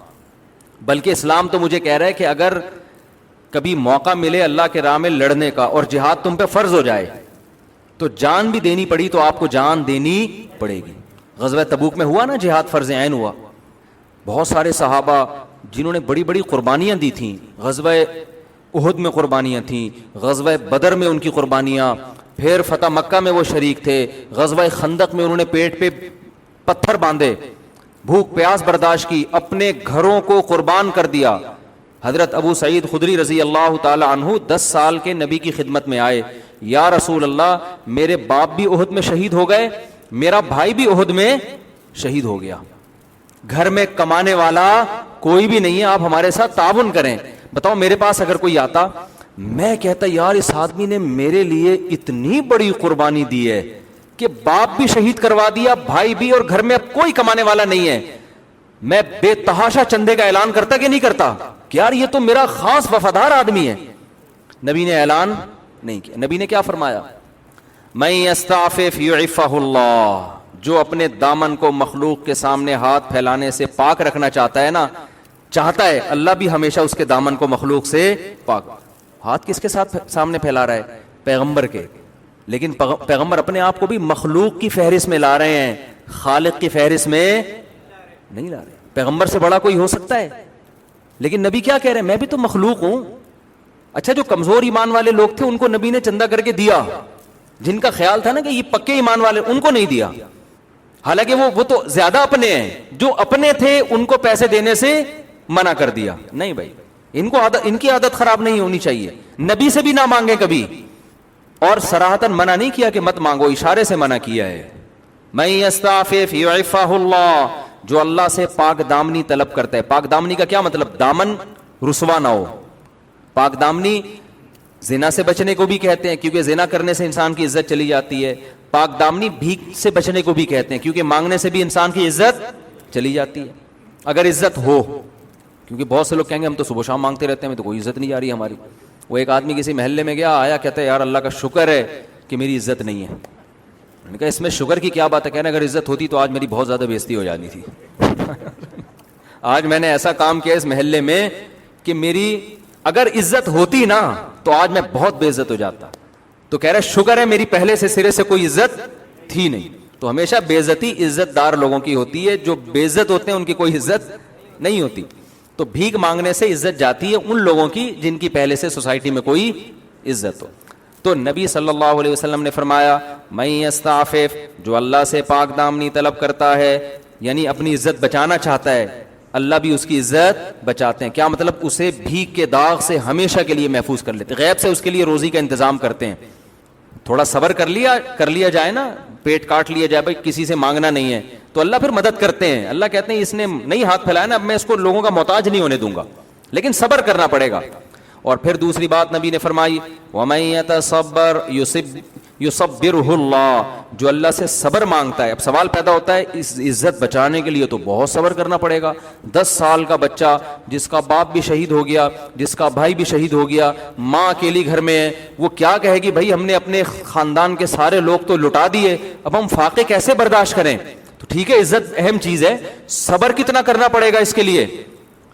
بلکہ اسلام تو مجھے کہہ رہا ہے کہ اگر کبھی موقع ملے اللہ کے راہ میں لڑنے کا اور جہاد تم پہ فرض ہو جائے تو جان بھی دینی پڑی تو آپ کو جان دینی پڑے گی. غزوہ تبوک میں ہوا نا جہاد فرض عین ہوا, بہت سارے صحابہ جنہوں نے بڑی بڑی قربانیاں دی تھیں, غزوہ احد میں قربانیاں تھیں, غزوہ بدر میں ان کی قربانیاں, پھر فتح مکہ میں وہ شریک تھے, غزوہ خندق میں انہوں نے پیٹ پہ پتھر باندھے, بھوک پیاس برداشت کی, اپنے گھروں کو قربان کر دیا. حضرت ابو سعید خدری رضی اللہ تعالی عنہ 10 سال کے نبی کی خدمت میں آئے, یا رسول اللہ میرے باپ بھی احد میں شہید ہو گئے, میرا بھائی بھی احد میں شہید ہو گیا, گھر میں کمانے والا کوئی بھی نہیں ہے, آپ ہمارے ساتھ تعاون کریں. بتاؤ میرے پاس اگر کوئی آتا, میں کہتا یار اس آدمی نے میرے لیے اتنی بڑی قربانی دی ہے کہ باپ بھی شہید کروا دیا, بھائی بھی, اور گھر میں اب کوئی کمانے والا نہیں ہے, میں بے تحاشا چندے کا اعلان کرتا کہ نہیں کرتا کہ یار یہ تو میرا خاص وفادار آدمی ہے. نبی نے اعلان نہیں کیا. نبی نے کیا فرمایا, من یستعفف یعفہ اللہ, جو اپنے دامن کو مخلوق کے سامنے ہاتھ پھیلانے سے پاک رکھنا چاہتا ہے نا, چاہتا ہے اللہ بھی ہمیشہ اس کے دامن کو مخلوق سے پاک. ہاتھ کس کے ساتھ سامنے پھیلا رہا ہے؟ پیغمبر کے. لیکن پیغمبر اپنے آپ کو بھی مخلوق کی فہرست میں لا رہے ہیں, خالق کی فہرست میں نہیں لا رہے. پیغمبر سے بڑا کوئی ہو سکتا ہے؟ لیکن نبی کیا کہہ رہے ہیں, میں بھی تو مخلوق ہوں. اچھا جو کمزور ایمان والے لوگ تھے ان کو نبی نے چندہ کر کے دیا, جن کا خیال تھا نا کہ یہ پکے ایمان والے, ان کو نہیں دیا. حالانکہ وہ تو زیادہ اپنے ہیں, جو اپنے تھے ان کو پیسے دینے سے منع کر دیا. نہیں بھائی, ان کی عادت خراب نہیں ہونی چاہیے. نبی سے بھی نہ مانگے کبھی, اور صراحتاً منع نہیں کیا کہ مت مانگو, اشارے سے منع کیا ہے. من یستعفف یعفہ اللہ, جو اللہ سے پاک دامنی طلب کرتا ہے. پاک دامنی کا کیا مطلب؟ دامن رسوا نہ ہو. پاک دامنی زنا سے بچنے کو بھی کہتے ہیں کیونکہ زنا کرنے سے انسان کی عزت چلی جاتی ہے. پاک دامنی بھیک سے بچنے کو بھی کہتے ہیں کیونکہ مانگنے سے بھی انسان کی عزت چلی جاتی ہے اگر عزت ہو. کیونکہ بہت سے لوگ کہیں گے ہم تو صبح شام مانگتے رہتے ہیں, تو کوئی عزت نہیں آ رہی ہماری. وہ ایک آدمی کسی محلے میں گیا, آیا, کہتا ہے یار اللہ کا شکر ہے کہ میری عزت نہیں ہے. میں نے کہا اس میں شکر کی کیا بات ہے؟ کہنا اگر عزت ہوتی تو آج میری بہت زیادہ بےزتی ہو جانی تھی. آج میں نے ایسا کام کیا اس محلے میں کہ میری اگر عزت ہوتی نا تو آج میں بہت بے عزت ہو جاتا. تو کہہ رہے شکر ہے میری پہلے سے سرے سے کوئی عزت تھی نہیں. تو ہمیشہ بے عزتی عزت دار لوگوں کی ہوتی ہے, جو بے عزت ہوتے ہیں ان کی کوئی عزت نہیں ہوتی. تو بھیک مانگنے سے عزت جاتی ہے ان لوگوں کی جن کی پہلے سے سوسائٹی میں کوئی عزت ہو. تو نبی صلی اللہ علیہ وسلم نے فرمایا من یستعفف, جو اللہ سے پاک دامنی طلب کرتا ہے یعنی اپنی عزت بچانا چاہتا ہے, اللہ بھی اس کی عزت بچاتے ہیں. کیا مطلب؟ اسے بھیک کے داغ سے ہمیشہ کے لیے محفوظ کر لیتے, غیب سے اس کے لیے روزی کا انتظام کرتے ہیں. تھوڑا صبر کر لیا جائے نا, پیٹ کاٹ لیا جائے, بھائی کسی سے مانگنا نہیں ہے, تو اللہ پھر مدد کرتے ہیں. اللہ کہتے ہیں اس نے نہیں ہاتھ پھیلایا نا, اب میں اس کو لوگوں کا محتاج نہیں ہونے دوں گا, لیکن صبر کرنا پڑے گا. اور پھر دوسری بات نبی نے فرمائی وَمَن يَتَصَبَّرْ يُصَبِّرْهُ اللَّهُ, جو اللہ سے صبر مانگتا ہے. اب سوال پیدا ہوتا ہے اس عزت بچانے کے لیے تو بہت صبر کرنا پڑے گا. 10 سال کا بچہ جس کا باپ بھی شہید ہو گیا, جس کا بھائی بھی شہید ہو گیا, ماں اکیلی گھر میں ہے, وہ کیا کہے گی بھائی ہم نے اپنے خاندان کے سارے لوگ تو لٹا دیے, اب ہم فاقے کیسے برداشت کریں؟ تو ٹھیک ہے عزت اہم چیز ہے, صبر کتنا کرنا پڑے گا اس کے لیے.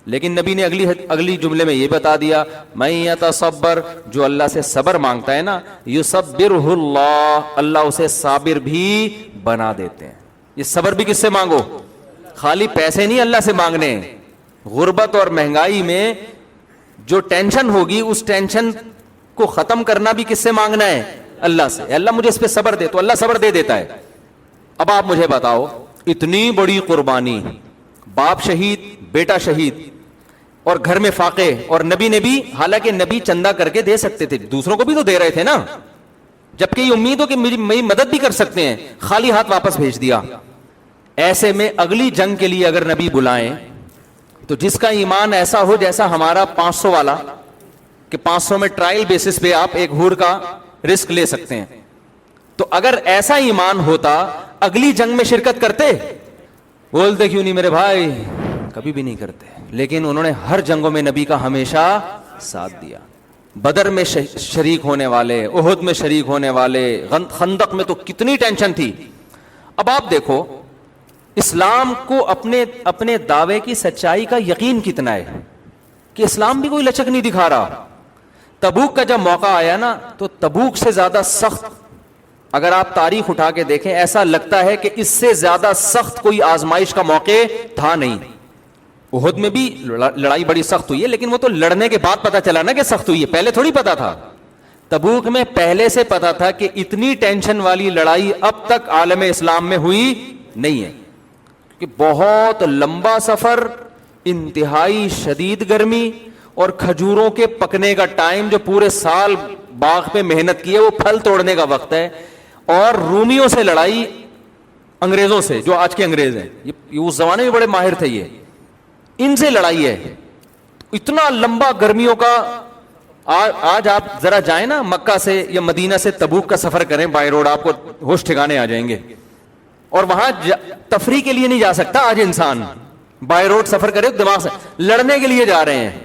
لیکن نبی نے اگلی جملے میں یہ بتا دیا من یتصبر, جو اللہ سے صبر مانگتا ہے نا یصبرہ اللہ, اللہ اسے صابر بھی بنا دیتے ہیں. یہ صبر بھی کس سے مانگو؟ خالی پیسے نہیں اللہ سے مانگنے. غربت اور مہنگائی میں جو ٹینشن ہوگی اس ٹینشن کو ختم کرنا بھی کس سے مانگنا ہے؟ اللہ سے. اللہ مجھے اس پہ صبر دے, تو اللہ صبر دے دیتا ہے. اب آپ مجھے بتاؤ, اتنی بڑی قربانی, باپ شہید, بیٹا شہید, اور گھر میں فاقے, اور نبی نے بھی, حالانکہ نبی چندہ کر کے دے سکتے تھے, دوسروں کو بھی تو دے رہے تھے نا, جبکہ یہ امید ہو کہ میری مدد بھی کر سکتے ہیں, خالی ہاتھ واپس بھیج دیا. ایسے میں اگلی جنگ کے لیے اگر نبی بلائیں تو جس کا ایمان ایسا ہو جیسا ہمارا 500 والا, کہ 500 میں ٹرائل بیسس پہ آپ ایک ہور کا رسک لے سکتے ہیں, تو اگر ایسا ایمان ہوتا اگلی جنگ میں شرکت کرتے؟ بولتے کیوں نہیں میرے بھائی, کبھی بھی نہیں کرتے. لیکن انہوں نے ہر جنگوں میں نبی کا ہمیشہ ساتھ دیا. بدر میں شریک ہونے والے, احد میں شریک ہونے والے, خندق میں تو کتنی ٹینشن تھی. اب آپ دیکھو اسلام کو اپنے دعوے کی سچائی کا یقین کتنا ہے کہ اسلام بھی کوئی لچک نہیں دکھا رہا. تبوک کا جب موقع آیا نا تو تبوک سے زیادہ سخت, اگر آپ تاریخ اٹھا کے دیکھیں ایسا لگتا ہے کہ اس سے زیادہ سخت کوئی آزمائش کا موقع تھا نہیں. احد میں بھی لڑائی بڑی سخت ہوئی ہے, لیکن وہ تو لڑنے کے بعد پتا چلا نا کہ سخت ہوئی ہے, پہلے تھوڑی پتا تھا. تبوک میں پہلے سے پتا تھا کہ اتنی ٹینشن والی لڑائی اب تک عالم اسلام میں ہوئی نہیں ہے, کہ بہت لمبا سفر, انتہائی شدید گرمی, اور کھجوروں کے پکنے کا ٹائم, جو پورے سال باغ پہ محنت کی ہے وہ پھل توڑنے کا وقت ہے, اور رومیوں سے لڑائی, انگریزوں سے, جو آج کے انگریز ہیں, یہ اس زمانے میں بڑے ماہر تھے, یہ ان سے لڑائی ہے. اتنا لمبا گرمیوں کا. آج آپ ذرا جائیں نا مکہ سے یا مدینہ سے تبوک کا سفر کریں بائی روڈ, آپ کو ہوش ٹھکانے آ جائیں گے. اور وہاں تفریح کے لیے نہیں جا سکتا آج انسان, بائی روڈ سفر کرے دماغ سے, لڑنے کے لیے جا رہے ہیں.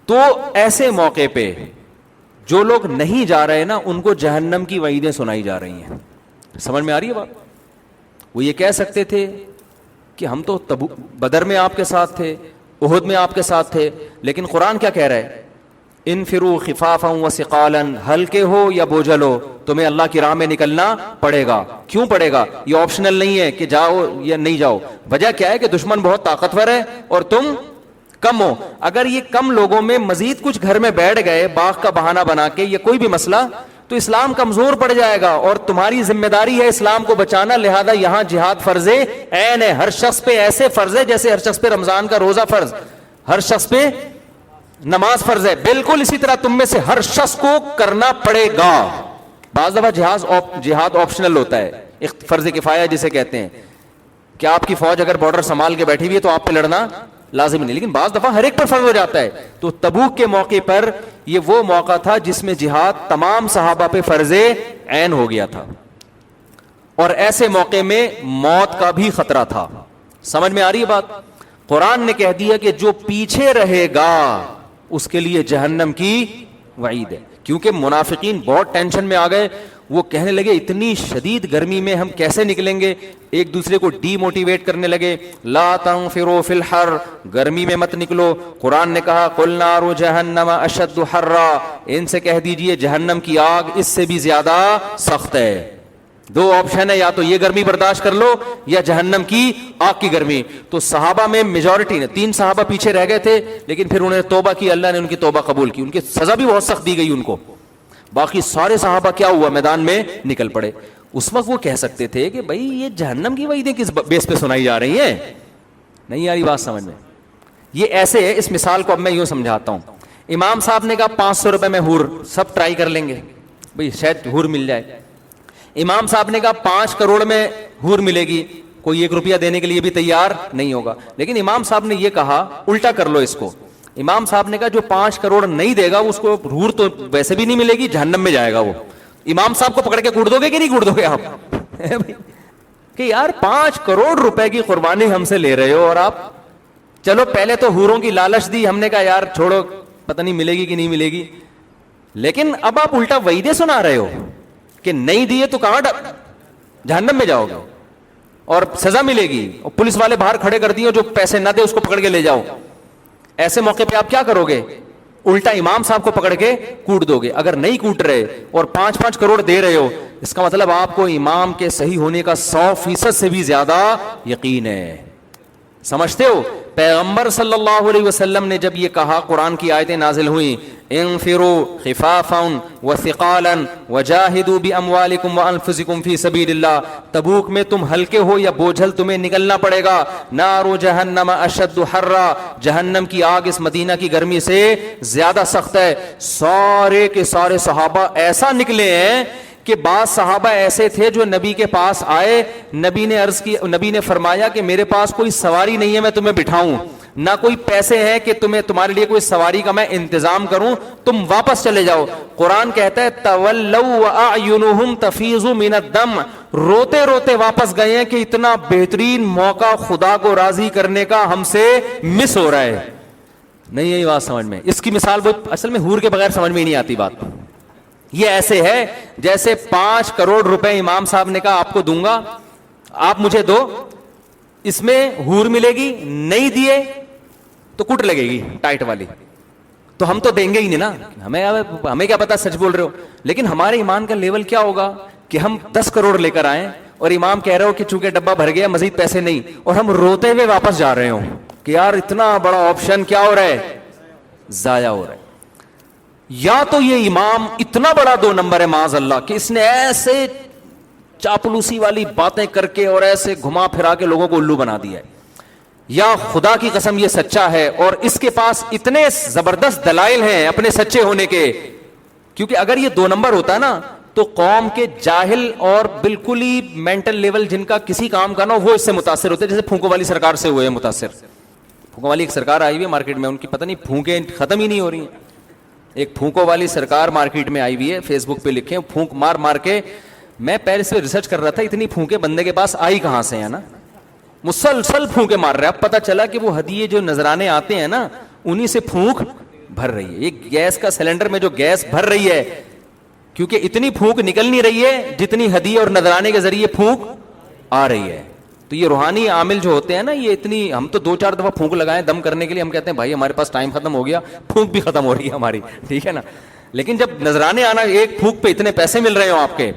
تو ایسے موقع پہ جو لوگ نہیں جا رہے نا ان کو جہنم کی وعیدیں سنائی جا رہی ہیں. سمجھ میں آ رہی ہے بات؟ وہ یہ کہہ سکتے تھے کہ ہم تو بدر میں آپ کے ساتھ تھے, احد میں آپ کے ساتھ تھے, لیکن قرآن کیا کہہ رہا ہے؟ انفروا خفافا وثقالا, ہلکے ہو یا بوجھل ہو تمہیں اللہ کی راہ میں نکلنا پڑے گا. کیوں پڑے گا؟ یہ آپشنل نہیں ہے کہ جاؤ یا نہیں جاؤ. وجہ کیا ہے کہ دشمن بہت طاقتور ہے اور تم کم ہو. اگر یہ کم لوگوں میں مزید کچھ گھر میں بیٹھ گئے باغ کا بہانہ بنا کے یا کوئی بھی مسئلہ, تو اسلام کمزور پڑ جائے گا, اور تمہاری ذمہ داری ہے اسلام کو بچانا. لہذا یہاں جہاد فرض عین ہے, ہر شخص پہ ایسے فرض ہے جیسے ہر شخص پہ رمضان کا روزہ فرض, ہر شخص پہ نماز فرض ہے, بالکل اسی طرح تم میں سے ہر شخص کو کرنا پڑے گا. بعض دفعہ جہاد آپشنل ہوتا ہے, ایک فرض کفایہ جسے کہتے ہیں, کہ آپ کی فوج اگر بارڈر سنبھال کے بیٹھی ہوئی ہے تو آپ پہ لڑنا لازم نہیں, لیکن بعض دفعہ ہر ایک پر فرض ہو جاتا ہے. تو تبوک کے موقع پر یہ وہ موقع تھا جس میں جہاد تمام صحابہ پہ فرض عین ہو گیا تھا, اور ایسے موقع میں موت کا بھی خطرہ تھا. سمجھ میں آ رہی ہے بات؟ قرآن نے کہہ دیا کہ جو پیچھے رہے گا اس کے لیے جہنم کی وعید ہے. کیونکہ منافقین بہت ٹینشن میں آ گئے, وہ کہنے لگے اتنی شدید گرمی میں ہم کیسے نکلیں گے, ایک دوسرے کو ڈی موٹیویٹ کرنے لگے. لا تنفروا فی الحر, گرمی میں مت نکلو. قرآن نے کہا قل نار جہنم اشد حرا, ان سے کہہ دیجئے جہنم کی آگ اس سے بھی زیادہ سخت ہے. دو آپشن ہے, یا تو یہ گرمی برداشت کر لو یا جہنم کی آگ کی گرمی. تو صحابہ میں میجورٹی نے, 3 صحابہ پیچھے رہ گئے تھے لیکن پھر انہوں نے توبہ کی, اللہ نے ان کی توبہ قبول کی, ان کی سزا بھی بہت سخت دی گئی ان کو. باقی سارے صحابہ کیا ہوا, میدان میں نکل پڑے. اس وقت وہ کہہ سکتے تھے کہ بھائی یہ جہنم کی وعیدیں کس بیس پہ سنائی جا رہی ہیں, نہیں آ رہی بات سمجھ میں. یہ ایسے ہے, اس مثال کو اب میں یوں سمجھاتا ہوں. امام صاحب نے کہا 500 روپے میں حور, سب ٹرائی کر لیں گے بھائی شاید حور مل جائے. امام صاحب نے کہا 5 کروڑ میں حور ملے گی, کوئی 1 روپیہ دینے کے لیے بھی تیار نہیں ہوگا. لیکن امام صاحب نے یہ کہا, الٹا کر لو اس کو, امام صاحب نے کہا جو 5 کروڑ نہیں دے گا اس کو حور تو ویسے بھی نہیں ملے گی, جہنم میں جائے گا وہ. امام صاحب کو پکڑ کے کوٹ دو گے کہ نہیں کوٹ دو گے آپ کہ یار 5 کروڑ روپے کی قربانی ہم سے لے رہے ہو, اور آپ چلو پہلے تو حوروں کی لالچ دی, ہم نے کہا یار چھوڑو پتہ نہیں ملے گی کہ نہیں ملے گی, لیکن اب آپ الٹا وعیدیں سنا رہے ہو کہ نہیں دیے تو کہاں جہنم میں جاؤ گے اور سزا ملے گی, اور پولیس والے باہر کھڑے کر دیے جو پیسے نہ دے اس کو پکڑ کے لے جاؤ. ایسے موقع پہ آپ کیا کرو گے, الٹا امام صاحب کو پکڑ کے کوٹ دو گے. اگر نہیں کوٹ رہے اور 5-5 کروڑ دے رہے ہو, اس کا مطلب آپ کو امام کے صحیح ہونے کا 100% سے بھی زیادہ یقین ہے. سمجھتے ہو؟ پیغمبر صلی اللہ علیہ وسلم نے جب یہ کہا, قرآن کی آیتیں نازل ہوئیں, انفروا خفافا وثقالا وجاہدوا باموالکم وانفسکم فی سبیل اللہ, تبوک میں تم ہلکے ہو یا بوجھل تمہیں نکلنا پڑے گا. نار جہنم اشد حرا, جہنم کی آگ اس مدینہ کی گرمی سے زیادہ سخت ہے. سارے کے سارے صحابہ ایسا نکلے ہیں کہ بعض صحابہ ایسے تھے جو نبی کے پاس آئے, نبی نے عرض کی, نبی نے فرمایا کہ میرے پاس کوئی سواری نہیں ہے میں تمہیں بٹھاؤں, نہ کوئی پیسے ہیں کہ تمہارے لیے کوئی سواری کا میں انتظام کروں, تم واپس چلے جاؤ. قرآن کہتا ہے تولوا واعینہم تفیض من الدم, روتے روتے واپس گئے ہیں کہ اتنا بہترین موقع خدا کو راضی کرنے کا ہم سے مس ہو رہا ہے. نہیں یہی بات سمجھ میں, اس کی مثال وہ اصل میں حور کے بغیر سمجھ میں ہی نہیں آتی بات. یہ ایسے ہے جیسے 5 کروڑ روپے امام صاحب نے کہا آپ کو دوں گا, آپ مجھے دو, اس میں حور ملے گی, نہیں دیے تو کٹ لگے گی ٹائٹ والی, تو ہم تو دیں گے ہی نہیں نا, ہمیں کیا پتا سچ بول رہے ہو. لیکن ہمارے ایمان کا لیول کیا ہوگا کہ ہم 10 کروڑ لے کر آئیں اور امام کہہ رہے ہو کہ چونکہ ڈبہ بھر گیا مزید پیسے نہیں, اور ہم روتے ہوئے واپس جا رہے ہوں کہ یار اتنا بڑا آپشن کیا ہو رہا ہے, ضائع ہو رہا ہے. یا تو یہ امام اتنا بڑا 2 نمبر ہے معاذ اللہ کہ اس نے ایسے چاپلوسی والی باتیں کر کے اور ایسے گھما پھرا کے لوگوں کو الو بنا دیا ہے, یا خدا کی قسم یہ سچا ہے اور اس کے پاس اتنے زبردست دلائل ہیں اپنے سچے ہونے کے. کیونکہ اگر یہ 2 نمبر ہوتا ہے نا تو قوم کے جاہل اور بالکل ہی مینٹل لیول جن کا کسی کام کا نہ وہ اس سے متاثر ہوتے, جیسے پھونکو والی سرکار سے ہوئے متاثر. پھونکو والی ایک سرکار آئی ہوئی ہے مارکیٹ میں, ان کی پتہ نہیں پھونکیں ختم ہی نہیں ہو رہی ہیں. ایک پھونکو والی سرکار مارکیٹ میں آئی ہوئی ہے, فیس بک پہ لکھیں پھونک مار مار کے. میں پہلے سے ریسرچ کر رہا تھا اتنی پھونکے بندے کے پاس آئی کہاں سے ہیں نا, مسلسل پھونکے مار رہے ہیں. اب پتہ چلا کہ وہ ہدیے جو نذرانے آتے ہیں نا انہی سے پھونک بھر رہی ہے. یہ گیس کا سلنڈر میں جو گیس بھر رہی ہے, کیونکہ اتنی پھونک نکل نہیں رہی ہے جتنی ہدیے اور نذرانے کے ذریعے پھونک آ رہی ہے. تو یہ روحانی عامل جو ہوتے ہیں نا, یہ اتنی, ہم تو 2-4 دفعہ پھونک لگائیں دم کرنے کے لیے, ہم کہتے ہیں بھائی ہمارے پاس ٹائم ختم ہو گیا, پھونک بھی ختم ہو رہی ہے ہماری, ٹھیک ہے نا. لیکن جب نذرانے آنا, ایک پھونک پہ اتنے پیسے مل رہے ہوں آپ کے,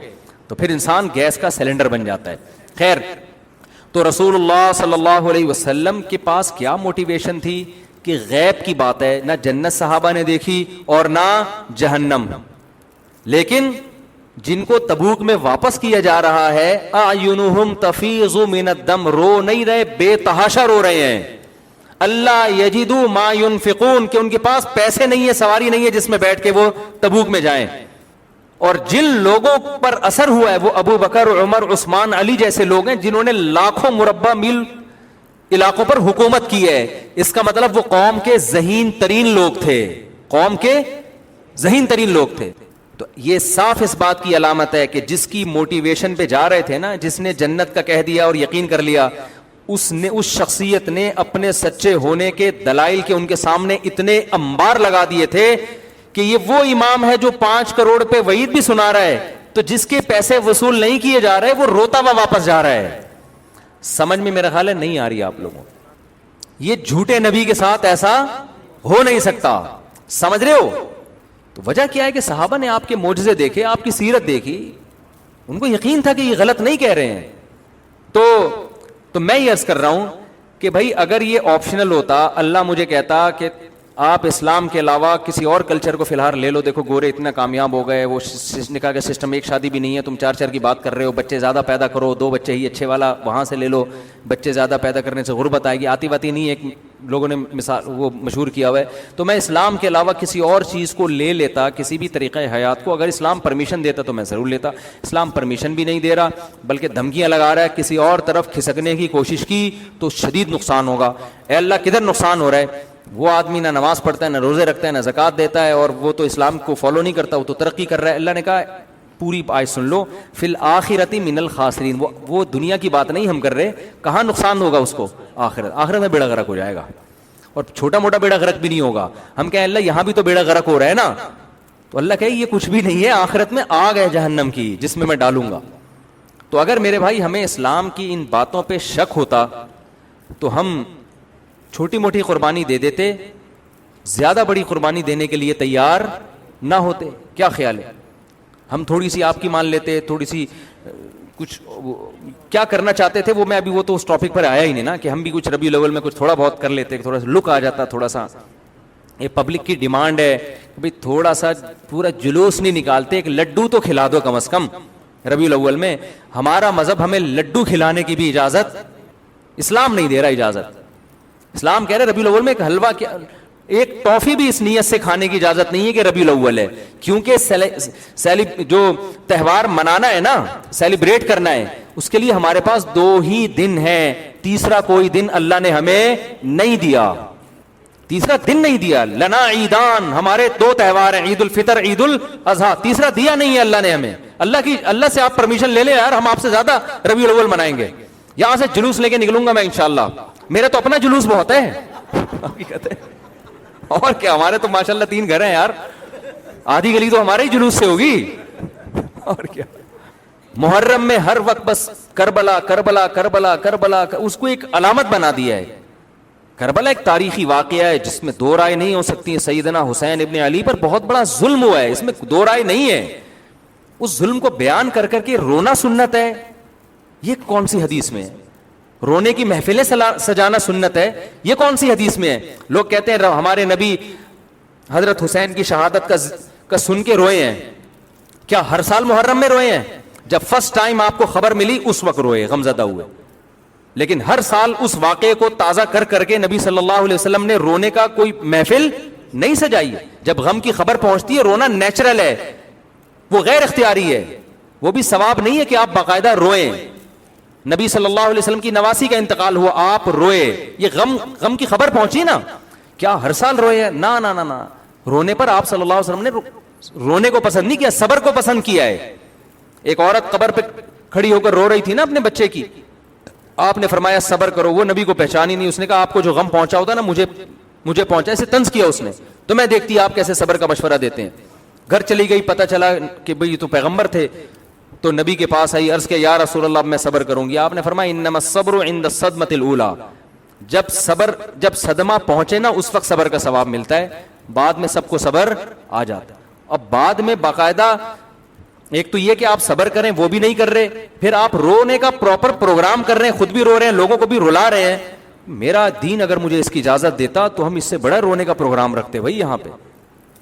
تو پھر انسان گیس کا سلنڈر بن جاتا ہے. خیر, تو رسول اللہ صلی اللہ علیہ وسلم کے پاس کیا موٹیویشن تھی کہ غیب کی بات ہے, نہ جنت صحابہ نے دیکھی اور نہ جہنم, لیکن جن کو تبوک میں واپس کیا جا رہا ہے اعینہم تفیض من الدم, رو نہیں رہے, بے تحاشا رو رہے ہیں. اللہ یجدوا ما ينفقون, کہ ان کے پاس پیسے نہیں ہے, سواری نہیں ہے جس میں بیٹھ کے وہ تبوک میں جائیں. اور جن لوگوں پر اثر ہوا ہے وہ ابو بکر, عمر, عثمان, علی جیسے لوگ ہیں جنہوں نے لاکھوں مربع میل علاقوں پر حکومت کی ہے. اس کا مطلب وہ قوم کے ذہین ترین لوگ تھے, قوم کے ذہین ترین لوگ تھے. تو یہ صاف اس بات کی علامت ہے کہ جس کی موٹیویشن پہ جا رہے تھے نا, جس نے جنت کا کہہ دیا اور یقین کر لیا, اس شخصیت نے اپنے سچے ہونے کے دلائل کے ان کے سامنے اتنے انبار لگا دیے تھے کہ یہ وہ امام ہے جو 5 کروڑ پہ وعید بھی سنا رہا ہے, تو جس کے پیسے وصول نہیں کیے جا رہے وہ روتا ہوا واپس جا رہا ہے. سمجھ میں میرا خیال ہے نہیں آ رہی آپ لوگوں. یہ جھوٹے نبی کے ساتھ ایسا ہو نہیں سکتا, سمجھ رہے ہو؟ تو وجہ کیا ہے کہ صحابہ نے آپ کے معجزے دیکھے, آپ کی سیرت دیکھی, ان کو یقین تھا کہ یہ غلط نہیں کہہ رہے ہیں. تو میں یہ عرض کر رہا ہوں کہ بھائی اگر یہ آپشنل ہوتا, اللہ مجھے کہتا کہ آپ اسلام کے علاوہ کسی اور کلچر کو فی الحال لے لو, دیکھو گورے اتنا کامیاب ہو گئے, وہ نکاح کا سسٹم, ایک شادی بھی نہیں ہے, تم 4 کی بات کر رہے ہو, بچے زیادہ پیدا کرو, 2 بچے ہی اچھے والا وہاں سے لے لو, بچے زیادہ پیدا کرنے سے غربت آئے گی, آتی واتی نہیں ہے, ایک لوگوں نے مثال وہ مشہور کیا ہوا ہے. تو میں اسلام کے علاوہ کسی اور چیز کو لے لیتا, کسی بھی طریقہ حیات کو, اگر اسلام پرمیشن دیتا تو میں ضرور لیتا. اسلام پرمیشن بھی نہیں دے رہا بلکہ دھمکیاں لگا رہا ہے, کسی اور طرف کھسکنے کی کوشش کی تو شدید نقصان ہوگا. اے اللہ کدھر نقصان ہو رہا ہے؟ وہ آدمی نہ نماز پڑھتا ہے, نہ روزے رکھتا ہے, نہ زکوٰۃ دیتا ہے, اور وہ تو اسلام کو فالو نہیں کرتا, وہ تو ترقی کر رہا ہے. اللہ نے کہا پوری آیت سن لو, فی الآخرۃ من الخاسرین, وہ دنیا کی بات نہیں ہم کر رہے, کہاں نقصان ہوگا اس کو؟ آخرت میں بیڑا غرق ہو جائے گا, اور چھوٹا موٹا بیڑا غرق بھی نہیں ہوگا. ہم کہیں اللہ یہاں بھی تو بیڑا غرق ہو رہا ہے نا, تو اللہ کہے یہ کچھ بھی نہیں ہے, آخرت میں آگ ہے جہنم کی جس میں ڈالوں گا. تو اگر میرے بھائی ہمیں اسلام کی ان باتوں پہ شک ہوتا تو ہم چھوٹی موٹی قربانی دے دیتے, زیادہ بڑی قربانی دینے کے لیے تیار نہ ہوتے. کیا خیال ہے؟ ہم تھوڑی سی آپ کی مان لیتے, تھوڑی سی کچھ کیا کرنا چاہتے تھے وہ میں ابھی وہ تو اس ٹاپک پر آیا ہی نہیں نا, کہ ہم بھی کچھ ربیع الاول میں کچھ تھوڑا بہت کر لیتے, تھوڑا سا لک آ جاتا, تھوڑا سا یہ پبلک کی ڈیمانڈ ہے بھائی تھوڑا سا پورا جلوس نہیں نکالتے, ایک لڈو تو کھلا دو کم از کم ربیع الاول میں. ہمارا مذہب ہمیں لڈو کھلانے کی بھی اجازت اسلام نہیں دے رہا اجازت. اسلام کہہ رہے ربیع الاول میں ایک حلوہ, ایک ٹافی بھی اس نیت سے کھانے کی اجازت نہیں ہے کہ ربیع الاول ہے, کیونکہ جو تہوار منانا ہے نا, سیلیبریٹ کرنا ہے, اس کے لیے ہمارے پاس 2 ہی دن ہیں, تیسرا کوئی دن اللہ نے ہمیں نہیں دیا, تیسرا دن نہیں دیا. لنا عیدان, ہمارے 2 تہوار ہیں, عید الفطر عید الاضحیٰ, تیسرا دیا نہیں ہے اللہ نے ہمیں. اللہ سے آپ پرمیشن لے لیں یار, ہم آپ سے زیادہ ربیع الاول منائیں گے, یہاں سے جلوس لے کے نکلوں گا میں انشاءاللہ, میرا تو اپنا جلوس بہت ہے حقیقت ہے. اور کیا, ہمارے تو ماشاءاللہ 3 گھر ہیں یار, آدھی گلی تو ہمارے ہی جلوس سے ہوگی. اور کیا, محرم میں ہر وقت بس کربلا کربلا کربلا کربلا, اس کو ایک علامت بنا دیا ہے. کربلا ایک تاریخی واقعہ ہے جس میں 2 رائے نہیں ہو سکتی. سیدنا حسین ابن علی پر بہت بڑا ظلم ہوا ہے, اس میں 2 رائے نہیں ہے. اس ظلم کو بیان کر کر کے رونا سنت ہے, یہ کون سی حدیث میں ہے؟ رونے کی محفلیں سجانا سنت ہے, یہ کون سی حدیث میں ہے؟ لوگ کہتے ہیں ہمارے نبی حضرت حسین کی شہادت کا سن کے روئے ہیں. کیا ہر سال محرم میں روئے ہیں؟ جب فرسٹ ٹائم آپ کو خبر ملی اس وقت روئے, غمزدہ ہوئے, لیکن ہر سال اس واقعے کو تازہ کر کر کے نبی صلی اللہ علیہ وسلم نے رونے کا کوئی محفل نہیں سجائی. جب غم کی خبر پہنچتی ہے رونا نیچرل ہے, وہ غیر اختیاری ہے, وہ بھی ثواب نہیں ہے کہ آپ باقاعدہ روئیں. نبی صلی اللہ علیہ وسلم کی نواسی کا انتقال ہوا, آپ روئے, یہ غم کی خبر پہنچی نا, کیا ہر سال روئے؟ نا نا نا نا, رونے پر آپ صلی اللہ علیہ وسلم نے رونے کو پسند نہیں کیا, صبر کو پسند کیا ہے. ایک عورت قبر پہ کھڑی ہو کر رو رہی تھی نا اپنے بچے کی, آپ نے فرمایا صبر کرو. وہ نبی کو پہچانی نہیں, اس نے کہا آپ کو جو غم پہنچا ہوتا نا مجھے پہنچا, اسے طنز کیا اس نے. تو میں دیکھتی آپ کیسے صبر کا مشورہ دیتے ہیں. گھر چلی گئی, پتہ چلا کہ بھئی یہ تو پیغمبر تھے, تو نبی کے پاس آئی, عرض کیا یا رسول اللہ میں صبر کروں گی. آپ نے فرمایا انما الصبر عند الصدمۃ الاولى, جب صدمہ پہنچے نا اس وقت صبر کا ثواب ملتا ہے, بعد میں سب کو صبر آ جاتا ہے. اب بعد میں باقاعدہ ایک تو یہ کہ آپ صبر کریں وہ بھی نہیں کر رہے, پھر آپ رونے کا پراپر پروگرام کر رہے ہیں, خود بھی رو رہے ہیں, لوگوں کو بھی رلا رہے ہیں. میرا دین اگر مجھے اس کی اجازت دیتا تو ہم اس سے بڑا رونے کا پروگرام رکھتے بھائی, یہاں پہ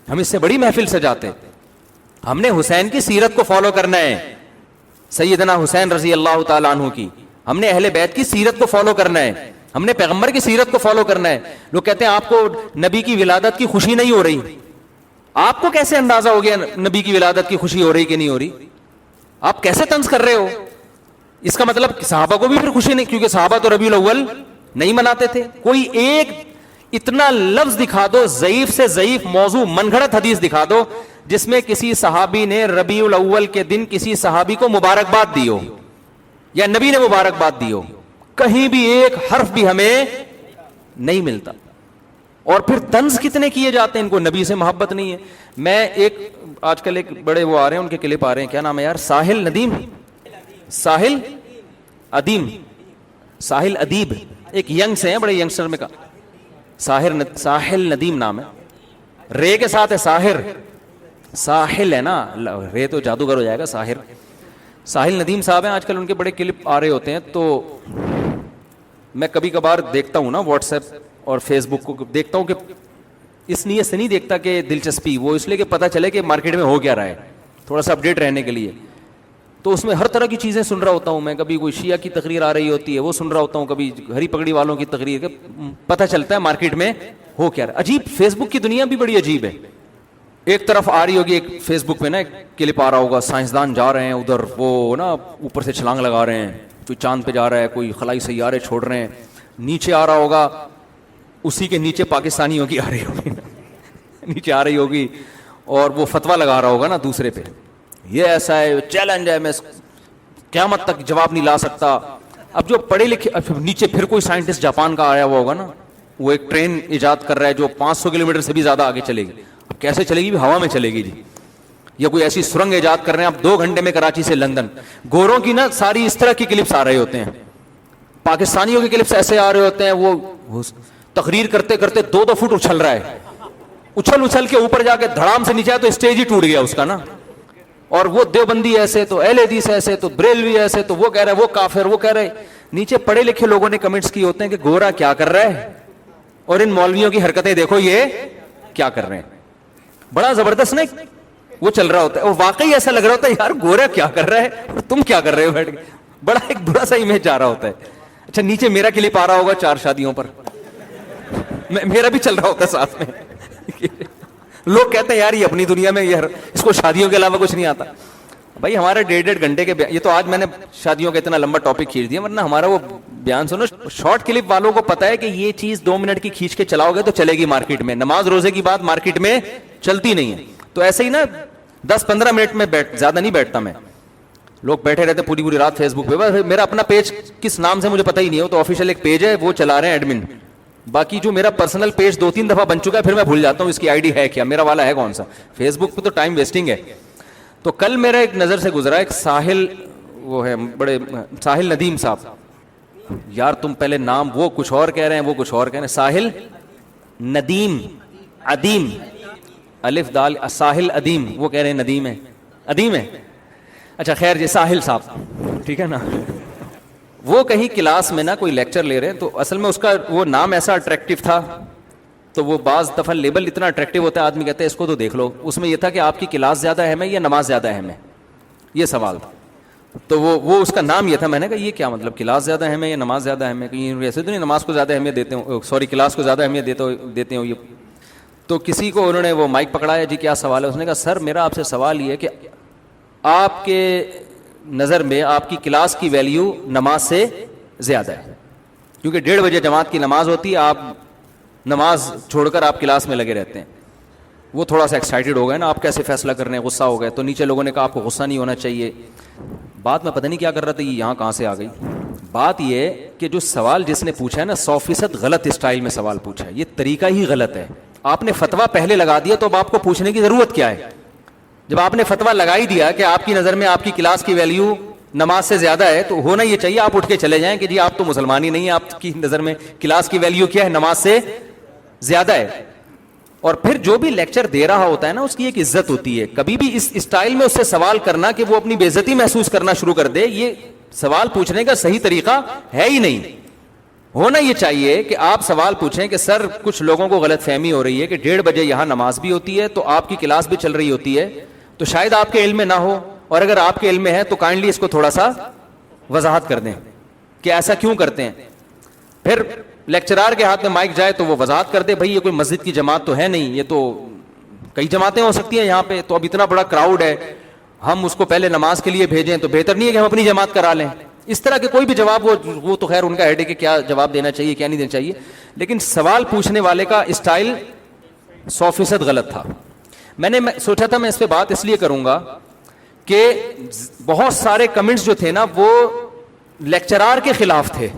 ہم اس سے بڑی محفل سجاتے. ہم نے حسین کی سیرت کو فالو کرنا ہے, سیدنا حسین رضی اللہ تعالیٰ عنہ کی, ہم نے اہل بیت کی سیرت کو فالو کرنا ہے, ہم نے پیغمبر کی سیرت کو فالو کرنا ہے. لوگ کہتے ہیں آپ کو نبی کی ولادت کی خوشی نہیں ہو رہی. آپ کو کیسے اندازہ ہو گیا نبی کی ولادت کی خوشی ہو رہی کہ نہیں ہو رہی؟ آپ کیسے طنز کر رہے ہو؟ اس کا مطلب صحابہ کو بھی پھر خوشی نہیں, کیونکہ صحابہ تو ربیع الاول نہیں مناتے تھے. کوئی اتنا لفظ دکھا دو, ضعیف سے ضعیف موضوع من گھڑت حدیث دکھا دو جس میں کسی صحابی نے ربیع الاول کے دن کسی صحابی کو مبارکباد دی ہو یا نبی نے مبارکباد دی ہو, کہیں بھی ایک حرف بھی ہمیں نہیں ملتا. اور پھر طنز کتنے کیے جاتے ہیں, ان کو نبی سے محبت نہیں ہے. میں ایک آج کل ایک بڑے وہ آ رہے ہیں, ان کے کلپ آ رہے ہیں, کیا نام ہے یار, ساحل ندیم, ساحل ادیم, ساحل ادیب, ایک ینگ سے ہیں, بڑے ینگسٹر میں کا, ساحل ندیم نام ہے, رے کے ساتھ ہے ساحر, ساحل ہے نا, رے تو جادوگر ہو جائے گا, ساحر. ساحل ندیم صاحب ہیں, آج کل ان کے بڑے کلپ آ رہے ہوتے ہیں, تو میں کبھی کبھار دیکھتا ہوں نا واٹس ایپ اور فیس بک کو, دیکھتا ہوں کہ اس نیت سے نہیں دیکھتا کہ دلچسپی, وہ اس لیے کہ پتہ چلے کہ مارکیٹ میں ہو کیا رہا ہے, تھوڑا سا اپڈیٹ رہنے کے لیے. تو اس میں ہر طرح کی چیزیں سن رہا ہوتا ہوں میں, کبھی کوئی شیعہ کی تقریر آ رہی ہوتی ہے وہ سن رہا ہوتا ہوں, کبھی ہری پگڑی والوں کی تقریر, پتہ چلتا ہے مارکیٹ میں ہو کیا رہا ہے. عجیب, فیس بک کی دنیا بھی بڑی عجیب ہے. ایک طرف آ رہی ہوگی, ایک فیس بک پہ نا ایک کلپ آ رہا ہوگا, سائنسدان جا رہے ہیں ادھر, وہ نا اوپر سے چھلانگ لگا رہے ہیں, کوئی چاند پہ جا رہا ہے, کوئی خلائی سیارے چھوڑ رہے ہیں. نیچے آ رہا ہوگا, اسی کے نیچے پاکستانیوں کی آ رہی ہوگی نیچے آ رہی ہوگی, اور وہ فتویٰ لگا رہا ہوگا نا دوسرے پہ, یہ ایسا ہے, چیلنج ہے, میں قیامت تک جواب نہیں لا سکتا. اب جو پڑھے لکھے, نیچے پھر کوئی سائنٹسٹ جاپان کا آیا ہوا ہوگا نا, وہ ایک ٹرین ایجاد کر رہا ہے جو 500 کلومیٹر سے بھی زیادہ آگے چلے گی. اب کیسے چلے گی, ہوا میں چلے گی جی. یا کوئی ایسی سرنگ ایجاد کر رہے ہیں اب 2 گھنٹے میں کراچی سے لندن. گوروں کی نا ساری اس طرح کی کلپس آ رہے ہوتے ہیں, پاکستانیوں کے کلپس ایسے آ رہے ہوتے ہیں, وہ تقریر کرتے کرتے 2 فٹ اچھل رہا ہے, اچھل کے اوپر جا کے دھڑام سے نیچے آیا تو اسٹیج ہی ٹوٹ گیا اس کا نا. اور وہ دیوبندی ایسے, تو اہل حدیث ایسے, تو بریلوی ایسے, تو وہ کہہ رہے وہ کافر, وہ کہہ رہے. نیچے پڑھے لکھے لوگوں نے کمنٹس کیے ہوتے ہیں کہ گورا کیا کر رہا ہے, اور ان مولویوں کی حرکتیں دیکھو یہ کیا کر رہے ہیں. بڑا زبردست نا وہ چل رہا ہوتا ہے, وہ واقعی ایسا لگ رہا ہوتا ہے یار گورا کیا کر رہا ہے اور تم کیا کر رہے ہو بیٹھ کے. بڑا ایک برا سا امیج جا رہا ہوتا ہے. اچھا نیچے میرا کلپ آ رہا ہوگا 4 شادیوں پر, میرا بھی چل رہا ہوتا ہے ساتھ میں. لوگ کہتے ہیں یار یہ اپنی دنیا میں, یہ اس کو شادیوں کے علاوہ کچھ نہیں آتا. بھائی ہمارے 1.5 گھنٹے کے, یہ تو آج میں نے شادیوں کا اتنا لمبا ٹاپک کھینچ دیا, ورنہ ہمارا وہ بیان سنو. شارٹ کلپ والوں کو پتا ہے کہ یہ چیز 2 منٹ کی کھینچ کے چلاؤ گے تو چلے گی مارکیٹ میں, نماز روزے کی بات مارکیٹ میں چلتی نہیں ہے. تو ایسے ہی نا 10-15 منٹ میں زیادہ نہیں بیٹھتا میں. لوگ بیٹھے رہتے پوری رات فیس بک پہ. میرا اپنا پیج کس نام سے مجھے پتہ ہی نہیں ہے, وہ تو آفیشیل ایک پیج ہے, وہ چلا رہے ہیں ایڈمن. باقی جو میرا پرسنل پیج 2-3 دفعہ بن چکا ہے, پھر میں بھول جاتا ہوں اس کی آئی ڈی ہے کیا, میرا والا ہے کون سا. فیس بک پہ تو ٹائم ویسٹنگ ہے. تو کل میرا ایک نظر سے گزرا ایک ساحل, وہ ہے بڑے ساحل ندیم صاحب. یار تم پہلے نام وہ کچھ اور کہہ رہے ہیں, وہ کچھ اور کہہ رہے ہیں. ساحل ندیم, ادیم, الف دال, ساحل ادیم, وہ کہہ رہے ہیں ندیم ہے, ادیم ہے. اچھا خیر جی, ساحل صاحب ٹھیک ہے نا. وہ کہیں کلاس میں نا کوئی لیکچر لے رہے ہیں, تو اصل میں اس کا وہ نام ایسا اٹریکٹیو تھا, تو وہ بعض دفعہ لیبل اتنا اٹریکٹیو ہوتا ہے, آدمی کہتے ہیں اس کو تو دیکھ لو. اس میں یہ تھا کہ آپ کی کلاس زیادہ اہم ہے یا نماز زیادہ اہم ہے, یہ سوال تھا. تو وہ اس کا نام یہ تھا. میں نے کہا یہ کیا مطلب, کلاس زیادہ اہم ہے یا نماز زیادہ اہم ہے, کہیں ایسے تو نہیں نماز کو زیادہ اہمیت دیتے ہوں, سوری کلاس کو زیادہ اہمیت دیتے ہوں یہ. تو کسی کو انہوں نے وہ مائک پکڑایا, جی کیا سوال ہے. اس نے کہا سر میرا آپ سے سوال یہ ہے کہ آپ کے نظر میں آپ کی کلاس کی ویلیو نماز سے زیادہ ہے, کیونکہ 1:30 بجے جماعت کی نماز ہوتی ہے, آپ نماز چھوڑ کر آپ کلاس میں لگے رہتے ہیں. وہ تھوڑا سا ایکسائٹیڈ ہو گئے نا, آپ کیسے فیصلہ کر رہے ہیں, غصہ ہو گئے. تو نیچے لوگوں نے کہا آپ کو غصہ نہیں ہونا چاہیے. بات میں پتہ نہیں کیا کر رہا تھا, یہ یہاں کہاں سے آ گئی. بات یہ کہ جو سوال جس نے پوچھا ہے نا 100% غلط اسٹائل میں سوال پوچھا ہے, یہ طریقہ ہی غلط ہے. آپ نے فتویٰ پہلے لگا دیا, تو اب آپ کو پوچھنے کی ضرورت کیا ہے. جب آپ نے فتویٰ لگا ہی دیا کہ آپ کی نظر میں آپ کی کلاس کی ویلیو نماز سے زیادہ ہے, تو ہونا یہ چاہیے آپ اٹھ کے چلے جائیں کہ جی آپ تو مسلمان ہی نہیں ہیں, آپ کی نظر میں کلاس کی ویلیو کیا ہے, نماز سے زیادہ ہے. اور پھر جو بھی لیکچر دے رہا ہوتا ہے نا, اس کی ایک عزت ہوتی ہے. کبھی بھی اس اسٹائل میں اس سے سوال کرنا کہ وہ اپنی بے عزتی محسوس کرنا شروع کر دے, یہ سوال پوچھنے کا صحیح طریقہ ہے ہی نہیں. ہونا یہ چاہیے کہ آپ سوال پوچھیں کہ سر کچھ لوگوں کو غلط فہمی ہو رہی ہے کہ 1:30 بجے یہاں نماز بھی ہوتی ہے, تو آپ کی کلاس بھی چل رہی ہوتی ہے, تو شاید آپ کے علم میں نہ ہو, اور اگر آپ کے علم میں ہے تو کائنڈلی اس کو تھوڑا سا وضاحت کر دیں کہ ایسا کیوں کرتے ہیں. پھر لیکچرار کے ہاتھ میں مائک جائے تو وہ وضاحت کر دے, بھائی یہ کوئی مسجد کی جماعت تو ہے نہیں, یہ تو کئی جماعتیں ہو سکتی ہیں یہاں پہ, تو اب اتنا بڑا کراؤڈ ہے, ہم اس کو پہلے نماز کے لیے بھیجیں تو بہتر نہیں ہے کہ ہم اپنی جماعت کرا لیں. اس طرح کے کوئی بھی جواب وہ تو خیر ان کا ہیڈ ہے کہ کیا جواب دینا چاہیے کیا نہیں دینا چاہیے، لیکن سوال پوچھنے والے کا اسٹائل 100% غلط تھا. میں نے سوچا تھا میں اس پہ بات اس لیے کروں گا کہ بہت سارے کمنٹس جو تھے نا وہ لیکچرار کے خلاف تھے،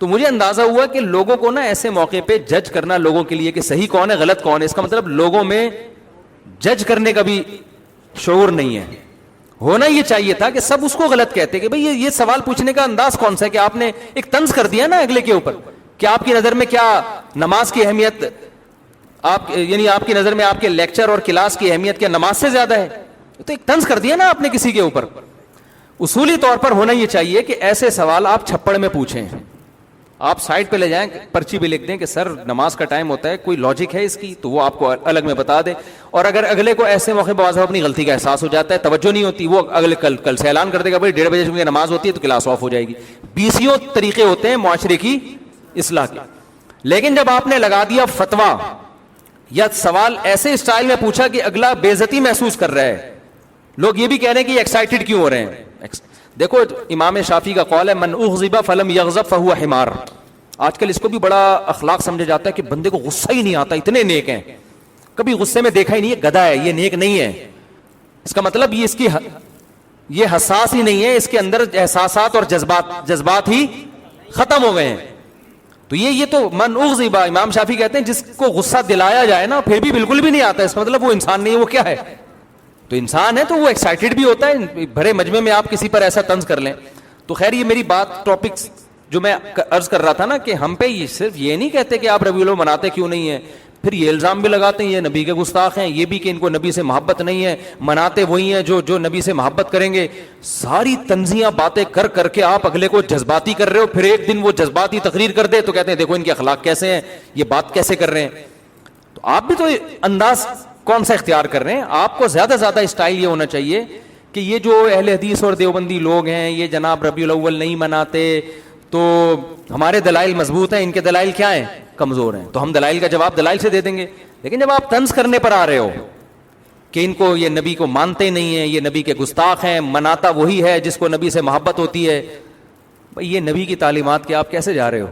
تو مجھے اندازہ ہوا کہ لوگوں کو نا ایسے موقع پہ جج کرنا لوگوں کے لیے کہ صحیح کون ہے غلط کون ہے، اس کا مطلب لوگوں میں جج کرنے کا بھی شعور نہیں ہے. ہونا یہ چاہیے تھا کہ سب اس کو غلط کہتے کہ بھئی یہ سوال پوچھنے کا انداز کون سا ہے کہ آپ نے ایک طنز کر دیا نا اگلے کے اوپر، کہ آپ کی نظر میں کیا نماز کی اہمیت یعنی آپ کی نظر میں آپ کے لیکچر اور کلاس کی اہمیت کیا نماز سے زیادہ ہے؟ تو ایک طنز کر دیا نا آپ نے کسی کے اوپر. اصولی طور پر ہونا یہ چاہیے کہ ایسے سوال آپ چھپڑ میں پوچھیں، آپ سائڈ پہ لے جائیں پرچی بھی لکھ دیں کہ سر نماز کا ٹائم ہوتا ہے، کوئی لاجک ہے اس کی تو وہ آپ کو الگ میں بتا دے. اور اگر اگلے کو ایسے موقع پہ واضح اپنی غلطی کا احساس ہو جاتا ہے، توجہ نہیں ہوتی، وہ اگلے کل سے اعلان کر دے گا بھائی 1:30 بجے چونکہ نماز ہوتی ہے تو کلاس آف ہو جائے گی. 20 طریقے ہوتے ہیں معاشرے کی اصلاح کے. لیکن جب آپ نے لگا دیا فتویٰ یا سوال ایسے اسٹائل میں پوچھا کہ اگلا بے عزتی محسوس کر رہا ہے، لوگ یہ بھی کہہ رہے ہیں کہ ایکسائٹڈ کیوں ہو رہے ہیں. دیکھو امام شافعی کا قول ہے من اغضب فلم یغضب فہو حمار. آج کل اس کو بھی بڑا اخلاق سمجھا جاتا ہے کہ بندے کو غصہ ہی نہیں آتا، اتنے نیک ہیں، کبھی غصے میں دیکھا ہی نہیں ہے، گدھا ہے، یہ نیک نہیں ہے. اس کا مطلب یہ حساس ہی نہیں ہے، اس کے اندر احساسات اور جذبات ہی ختم ہو گئے ہیں. تو یہ تو من اغضب، امام شافعی کہتے ہیں جس کو غصہ دلایا جائے نا پھر بھی بالکل بھی نہیں آتا، اس کا مطلب وہ انسان نہیں ہے. وہ کیا ہے؟ تو انسان ہے تو وہ ایکسائٹڈ بھی ہوتا ہے. بھرے مجمع میں آپ کسی پر ایسا طنز کر لیں تو خیر یہ میری بات ٹاپکس جو میں عرض کر رہا تھا نا کہ ہم پہ یہ صرف یہ نہیں کہتے کہ آپ ربیع الاول مناتے کیوں نہیں ہیں، پھر یہ الزام بھی لگاتے ہیں یہ نبی کے گستاخ ہیں، یہ بھی کہ ان کو نبی سے محبت نہیں ہے، مناتے وہی ہیں جو نبی سے محبت کریں گے. ساری طنزیاں باتیں کر کر کے آپ اگلے کو جذباتی کر رہے ہو، پھر ایک دن وہ جذباتی تقریر کر دے تو کہتے ہیں دیکھو ان کے اخلاق کیسے ہیں، یہ بات کیسے کر رہے ہیں. تو آپ بھی تو انداز کون سا اختیار کر رہے ہیں؟ آپ کو زیادہ زیادہ اسٹائل یہ ہونا چاہیے کہ یہ جو اہل حدیث اور دیوبندی لوگ ہیں یہ جناب ربیع الاول نہیں مناتے تو ہمارے دلائل مضبوط ہیں، ان کے دلائل کیا ہیں؟ کمزور ہیں. تو ہم دلائل کا جواب دلائل سے دے دیں گے. لیکن جب آپ طنز کرنے پر آ رہے ہو کہ ان کو یہ نبی کو مانتے نہیں ہیں، یہ نبی کے گستاخ ہیں، مناتا وہی ہے جس کو نبی سے محبت ہوتی ہے، بھئی یہ نبی کی تعلیمات کے آپ کیسے جا رہے ہو؟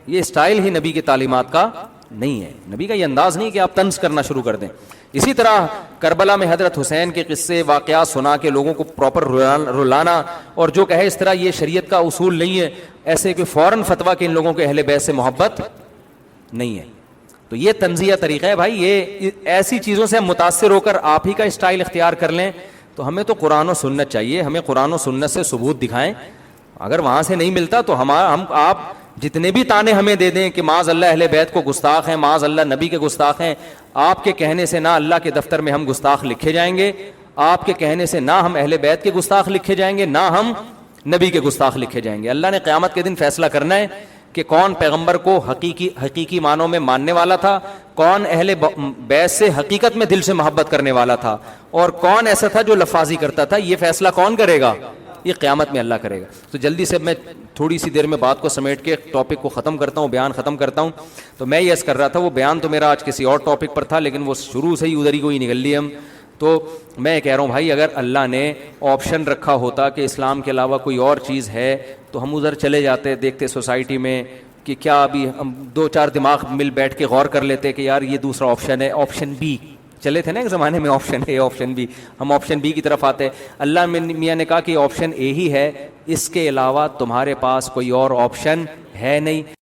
یہ اسٹائل ہی نبی کی تعلیمات کا نہیں ہے، نبی کا یہ انداز نہیں کہ آپ طنز کرنا شروع کر دیں. اسی طرح کربلا میں حضرت حسین کے قصے واقعات سنا کے لوگوں کو پراپر رلانا، اور جو کہے اس طرح یہ شریعت کا اصول نہیں ہے، ایسے کہ فوراً فتویٰ کہ ان لوگوں کے اہل بیت سے محبت نہیں ہے. تو یہ طنزیہ طریقہ ہے بھائی. یہ ایسی چیزوں سے ہم متاثر ہو کر آپ ہی کا اسٹائل اختیار کر لیں تو ہمیں تو قرآن و سنت چاہیے، ہمیں قرآن و سنت سے ثبوت دکھائیں. اگر وہاں سے نہیں ملتا تو آپ جتنے بھی تانے ہمیں دے دیں کہ معاذ اللہ اہل بیت کو گستاخ ہیں، معاذ اللہ نبی کے گستاخ ہیں، آپ کے کہنے سے نہ اللہ کے دفتر میں ہم گستاخ لکھے جائیں گے، آپ کے کہنے سے نہ ہم اہل بیت کے گستاخ لکھے جائیں گے، نہ ہم نبی کے گستاخ لکھے جائیں گے. اللہ نے قیامت کے دن فیصلہ کرنا ہے کہ کون پیغمبر کو حقیقی معنوں میں ماننے والا تھا، کون اہل بیت سے حقیقت میں دل سے محبت کرنے والا تھا، اور کون ایسا تھا جو لفاظی کرتا تھا. یہ فیصلہ کون کرے گا؟ یہ قیامت میں اللہ کرے گا. تو جلدی سے میں تھوڑی سی دیر میں بات کو سمیٹ کے ٹاپک کو ختم کرتا ہوں، بیان ختم کرتا ہوں. تو میں یہ عرض کر رہا تھا، وہ بیان تو میرا آج کسی اور ٹاپک پر تھا لیکن وہ شروع سے ہی ادھر ہی کو ہی نکل لی ہم. تو میں کہہ رہا ہوں بھائی اگر اللہ نے آپشن رکھا ہوتا کہ اسلام کے علاوہ کوئی اور چیز ہے تو ہم ادھر چلے جاتے، دیکھتے سوسائٹی میں کہ کیا ابھی ہم 2-4 دماغ مل بیٹھ کے غور کر لیتے کہ یار یہ دوسرا آپشن ہے، آپشن بی. چلے تھے نا ایک زمانے میں آپشن اے آپشن بی، ہم آپشن بی کی طرف آتے. اللہ میاں نے کہا کہ آپشن اے ہی ہے، اس کے علاوہ تمہارے پاس کوئی اور آپشن ہے نہیں.